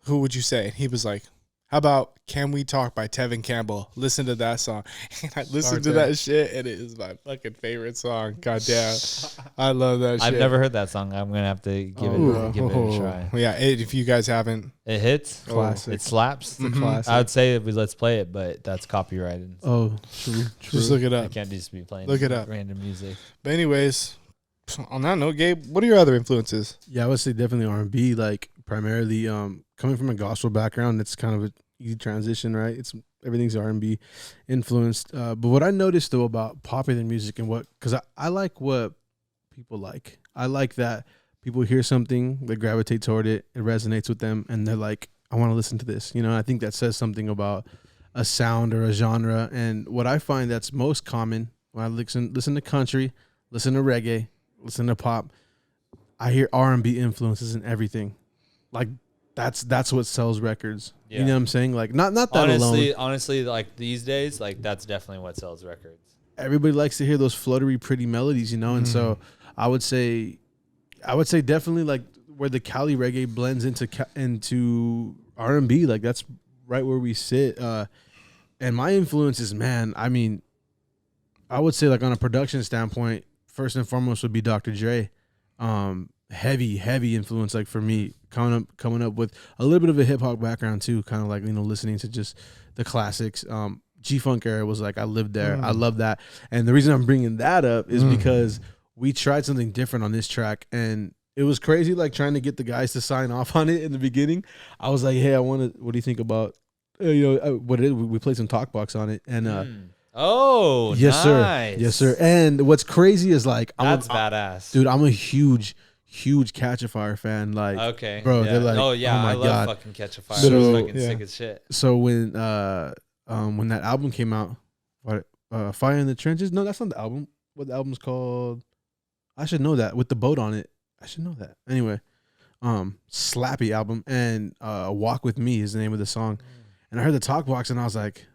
who would you say? And he was like, how about Can We Talk by Tevin Campbell? Listen to that song. And I listened to there. that shit, and it is my fucking favorite song. God damn. I love that shit. I've never heard that song. I'm gonna have to give it a try. Yeah, if you guys haven't. It hits. Classic. It slaps. It's a classic. I would say let's play it, but that's copyrighted. Oh, true. Just look it I up. can't just be playing. Look it up. Random music. But anyways, on that note, Gabe, what are your other influences? Yeah, I would say definitely R&B. Like primarily, coming from a gospel background, it's kind of an easy transition, right? It's everything's R&B influenced. But what I noticed though about popular music and because I like what people like. I like that people hear something, they gravitate toward it, it resonates with them, and they're like, I want to listen to this. You know, I think that says something about a sound or a genre. And what I find that's most common when I listen to country, listen to reggae, listen to pop, I hear R&B influences in everything. Like that's what sells records. Yeah. You know what I'm saying? Like not that alone. Honestly, like these days, like that's definitely what sells records. Everybody likes to hear those fluttery, pretty melodies, you know. And so I would say definitely like where the Cali reggae blends into R&B, like that's right where we sit. And my influences, man, I mean, I would say like on a production standpoint, first and foremost would be Dr. Dre. Heavy influence, like for me, coming up with a little bit of a hip hop background too, kind of like, you know, listening to just the classics. G-Funk era was like, I lived there. I love that. And the reason I'm bringing that up is because we tried something different on this track, and it was crazy, like trying to get the guys to sign off on it in the beginning. I was like, hey, what do you think about, what it is? We played some talk box on it, and oh, yes, nice. Yes, sir. And what's crazy is like, that's badass, dude. I'm a huge Catch a Fire fan. Like, okay, bro, yeah. they're like, oh yeah, my I love God. fucking Catch a Fire. So, It was fucking yeah. sick as shit. So when that album came out, Fire in the Trenches. No, that's not the album. What the album's called? I should know that, with the boat on it. I should know that. Anyway, slappy album, and Walk With Me is the name of the song. And I heard the talk box, and I was like,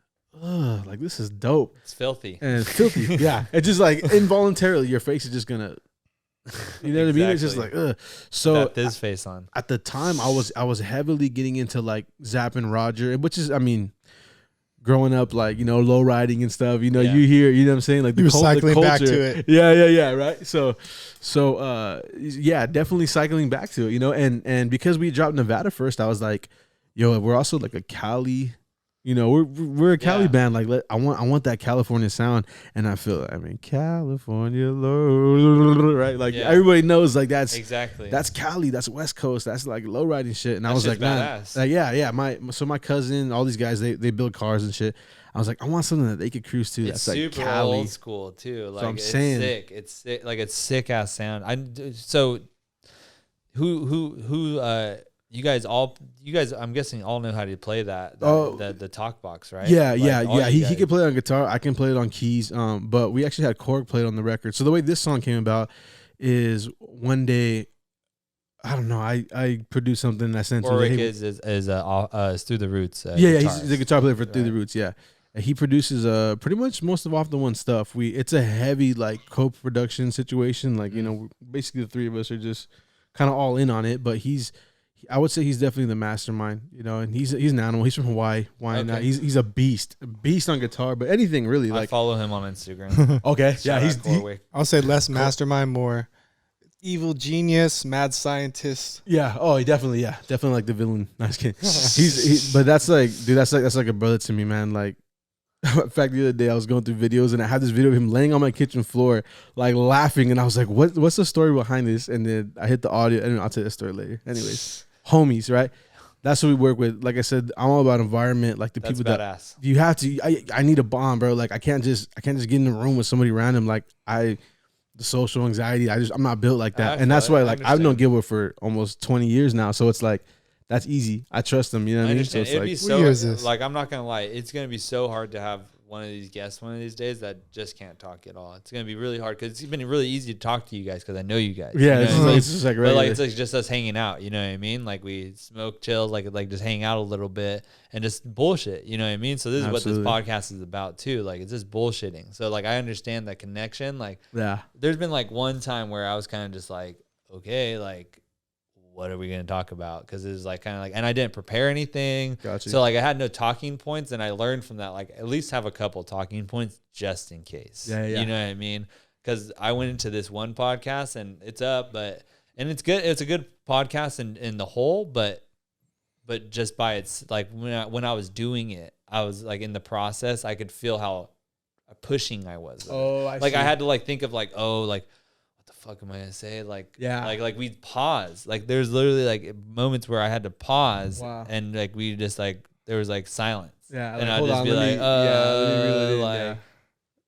ugh, like this is dope. It's filthy. And it's filthy. Yeah. It's just like involuntarily your face is just gonna, you know what I mean? It's just like, ugh. So got this face on. at the time I was heavily getting into like Zapp and Roger, which is, I mean, growing up, like, you know, low riding and stuff, you know, Yeah. you hear, you know what I'm saying? Like You were cycling the back culture. to it. Yeah. Right. So yeah, definitely cycling back to it, you know, and because we dropped Nevada first, I was like, yo, we're also like a Cali, you know, we're a Cali band. Like, I want that California sound, and I feel, I mean, California, low, right? Like everybody knows, like that's Cali, that's West Coast, that's like low riding shit. And I was like, man, yeah. My cousin, all these guys, they build cars and shit. I was like, I want something that they could cruise to. It's that's super like Cali. old school too. Like, So I'm it's saying, sick. It's sick. Like, it's sick ass sound. So who you guys, I'm guessing all know how to play the talk box, right? Yeah, Like, He can play it on guitar. I can play it on keys. But we actually had Korg play it on the record. So the way this song came about is one day, I don't know, I produced something and I sent to him. Warwick is Through the Roots. He's the guitar player for Through the Roots. Yeah, and he produces pretty much most of Off the One stuff. It's a heavy like co-production situation. Like, you know, basically the three of us are just kind of all in on it. But I would say he's definitely the mastermind, you know, and he's an animal. He's from Hawaii. Why not? He's a beast on guitar, but anything really. Like, I follow him on Instagram. Okay, yeah, I'll say less mastermind, more evil genius, mad scientist. Yeah. Oh, he definitely like the villain. Nice kid. But that's like, dude, that's like a brother to me, man. Like, in fact, the other day I was going through videos and I had this video of him laying on my kitchen floor, like laughing, and I was like, what's the story behind this? And then I hit the audio, and I'll tell you the story later. Anyways. Homies, right? That's what we work with. Like I said, I'm all about environment. Like the people badass. that you have to. I need a bond, bro. Like I can't just get in the room with somebody random. Like the social anxiety. I'm not built like that, and that's why like I've known Gilbert for almost 20 years now. So it's like that's easy. I trust him. You know what I mean? So it's It'd like, be so, like, I'm not gonna lie, it's gonna be so hard to have one of these guests one of these days that just can't talk at all. It's gonna be really hard because it's been really easy to talk to you guys because I know you guys. Yeah, you know it's just like regular. But like, it's like just us hanging out. You know what I mean? Like, we smoke, chill, like just hang out a little bit and just bullshit. You know what I mean? So this is what this podcast is about too. Like, it's just bullshitting. So like, I understand that connection. Like, there's been like one time where I was kind of just like, okay, like, what are we going to talk about? Because it was like kind of like, and I didn't prepare anything. Gotcha. So like, I had no talking points, and I learned from that, like, at least have a couple talking points just in case. Yeah. You know what I mean? Because I went into this one podcast and it's up, and it's good. It's a good podcast in the whole, but just by its, like, when I was doing it, I was like in the process, I could feel how pushing I was. I had to like think of like, oh, like, fuck am I gonna say? Like, like we pause. Like, there's literally like moments where I had to pause, and like we just like there was like silence. Yeah, and like, I'd hold just on, be let like, me- yeah, let me reel it in, like, yeah.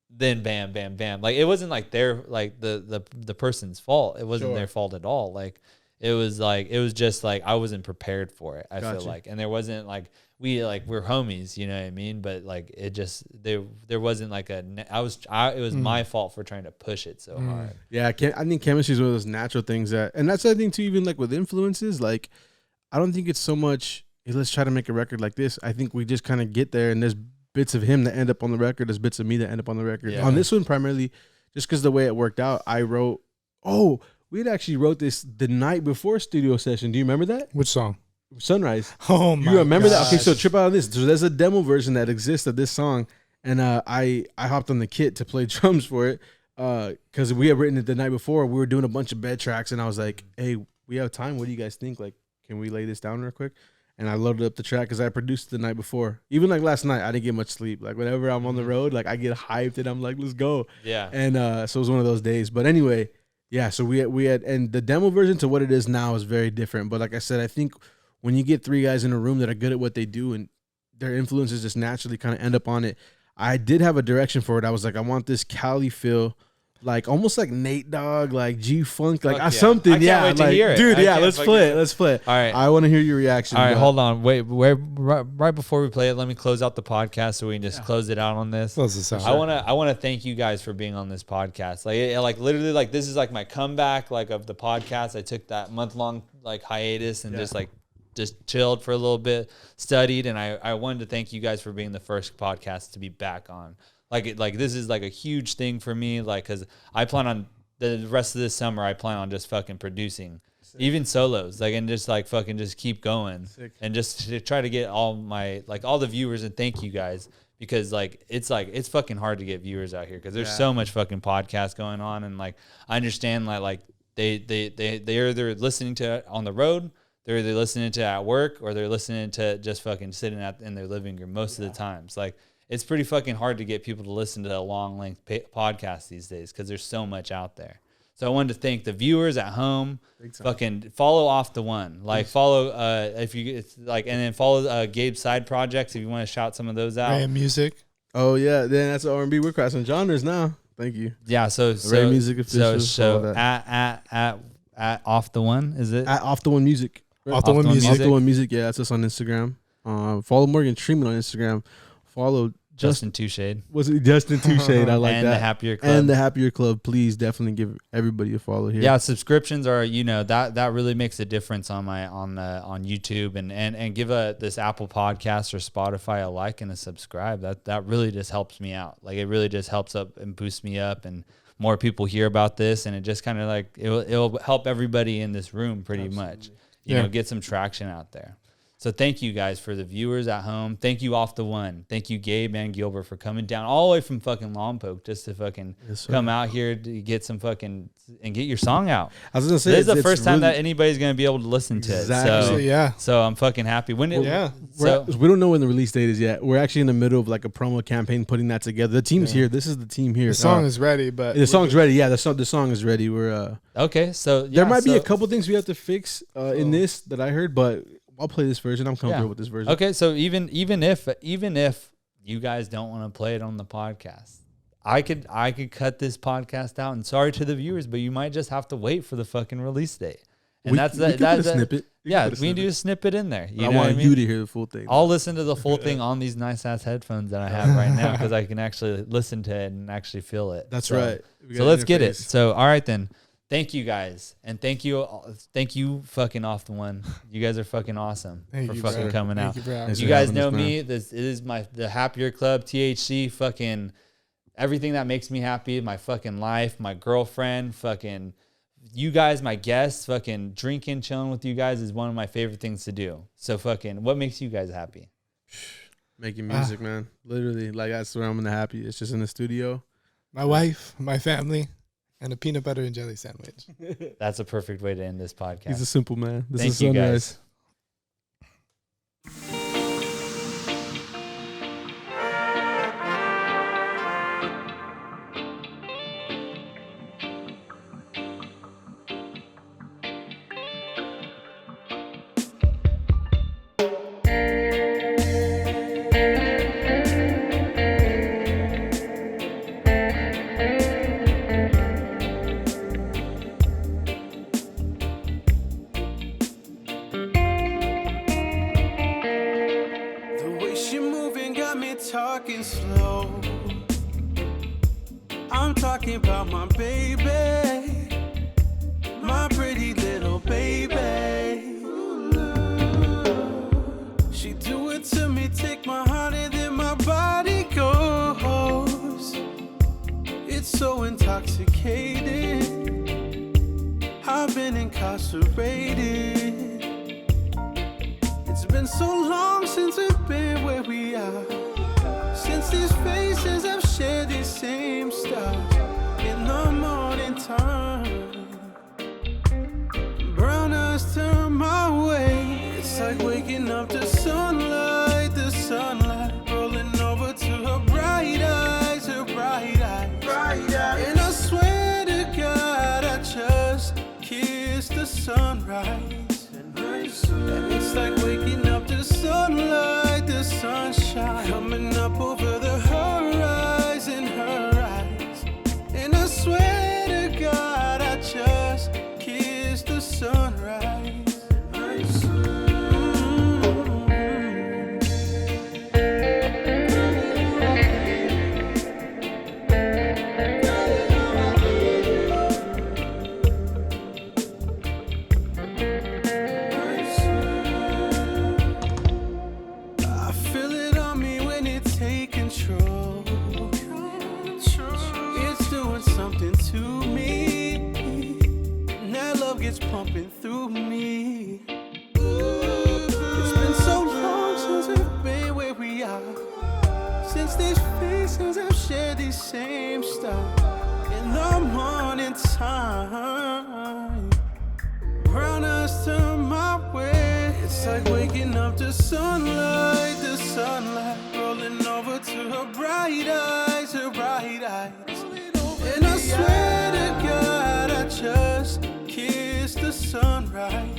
then bam, bam, bam. Like it wasn't like the person's fault. It wasn't Sure. their fault at all. Like it was just like I wasn't prepared for it. I feel Gotcha. like, and there wasn't like we're homies, you know what I mean? But like it just there wasn't like it was my fault for trying to push it so hard. Yeah, I think chemistry is one of those natural things and that's the other thing too. Even like with influences, like I don't think it's so much. Hey, let's try to make a record like this. I think we just kind of get there, and there's bits of him that end up on the record. There's bits of me that end up on the record. Yeah. On this one, primarily, just because the way it worked out, I wrote. Oh, we had actually wrote this the night before studio session. Do you remember that? Which song? Sunrise. Oh my! You remember that? Okay, so gosh. trip out on this. So there's a demo version that exists of this song, and I hopped on the kit to play drums for it because we had written it the night before. We were doing a bunch of bed tracks, and I was like, "Hey, we have time. What do you guys think? Like, can we lay this down real quick?" And I loaded up the track because I produced it the night before. Even like last night, I didn't get much sleep. Like whenever I'm on the road, like I get hyped and I'm like, "Let's go!" Yeah. And so it was one of those days. But anyway, yeah. So we had and the demo version to what it is now is very different. But like I said, I think when you get three guys in a room that are good at what they do and their influences just naturally kind of end up on it, I did have a direction for it. I was like, I want this Cali feel, like almost like Nate Dogg, like G Funk, like Fuck yeah. something. I can't yeah, wait to like, hear it. dude. I Yeah, can't let's fucking play it. wait. Let's play it. All right. I want to hear your reaction. All right, but- hold on. Wait, right before we play it, let me close out the podcast so we can just close it out on this. Close this out. I want to thank you guys for being on this podcast. Like literally, like this is like my comeback, like of the podcast. I took that month-long like hiatus and just chilled for a little bit, studied, and I wanted to thank you guys for being the first podcast to be back on. Like this is like a huge thing for me, like because I plan on the rest of this summer. I plan on just fucking producing, even solos, like and just like fucking just keep going and just to try to get all my like all the viewers and thank you guys. Because it's fucking hard to get viewers out here because there's so much fucking podcast going on and like I understand like they're either listening to it on the road, they're either listening to it at work, or they're listening to just fucking sitting in their living room most of the times. Like it's pretty fucking hard to get people to listen to a long length podcast these days because there's so much out there. So I wanted to thank the viewers at home. Fucking follow Off the One. Like follow if you it's like and then follow Gabe's side projects if you want to shout some of those out. Ray music. Oh yeah, then that's R&B. We're crossing genres now. Thank you. Yeah, so Ray Music Officials, so all that. at Off the One, is it? At Off the One Music. Off the One Music. Off the One Music. Yeah, that's us on Instagram. Follow Morgan Treatment on Instagram. Follow Justin Touchade. Was it Justin Touchade? I like and that. the Happier Club. And the Happier Club. Please definitely give everybody a follow here. Yeah, subscriptions are that really makes a difference on YouTube and give this Apple Podcast or Spotify a like and a subscribe. That really just helps me out. Like it really just helps up and boosts me up and more people hear about this and it just kind of like it'll help everybody in this room pretty much. You know, get some traction out there. So thank you guys for the viewers at home. Thank you Off the One. Thank you Gabe and Gilbert for coming down all the way from fucking Lompoc just to fucking come out here to get some fucking and get your song out. I was gonna say this is the it's first time really- that anybody's gonna be able to listen to it. Exactly. So I'm fucking happy. When it, Yeah. So we don't know when the release date is yet. We're actually in the middle of like a promo campaign putting that together. The team's here. This is the team here. The song is ready, but the song's ready. Yeah, the song is ready. We're okay. So there might be a couple things we have to fix in this that I heard, but I'll play this version. I'm comfortable with this version. Okay, so even if you guys don't want to play it on the podcast, I could cut this podcast out. And sorry to the viewers, but you might just have to wait for the fucking release date. And We that's can put a snippet. Yeah, we can do a snippet in there. You I know want what I mean? you to hear the full thing. I'll listen to the full thing on these nice ass headphones that I have right now because I can actually listen to it and actually feel it. That's So- right. We So got let's get it. interface. So all right then. Thank you guys, and thank you fucking Off the One. You guys are fucking awesome Thank for you, fucking brother. coming Thank out. you for having Thanks me. You for guys having us, know man. me. This it is the Happier Club, THC, fucking everything that makes me happy. My fucking life, my girlfriend, fucking you guys, my guests, fucking drinking, chilling with you guys is one of my favorite things to do. So fucking, what makes you guys happy? Making music, man. Literally, like that's where I'm in the happy. It's just in the studio. My wife, my family, and a peanut butter and jelly sandwich. That's a perfect way to end this podcast. He's a simple man. This Thank is you Sunrise. guys. talking about my baby, my pretty little baby. She do it to me, take my heart and then my body goes. It's so intoxicated. I've been incarcerated. It's been so long since we've been where we are. Since these faces have shared the same stars in the morning time. Brown eyes turn my way. It's like waking up to sunlight, the sunlight rolling over to her bright eyes, her bright eyes. And I swear to God, I just kissed the sunrise. And it's like waking up to sunlight, the sunshine coming up over the horizon, her eyes. And I swear to God, I just kissed the sunrise. I swear. I feel it on me when it take control. It's doing something to me. And that love gets pumping through me. It's been so long since we've been where we are. Since these faces have shared these same stars in the morning time. Brown eyes turn my way. It's like waking up to sunlight, the sunlight rolling over to her bright eyes, her bright eyes. And I swear to God, I just kissed the sunrise.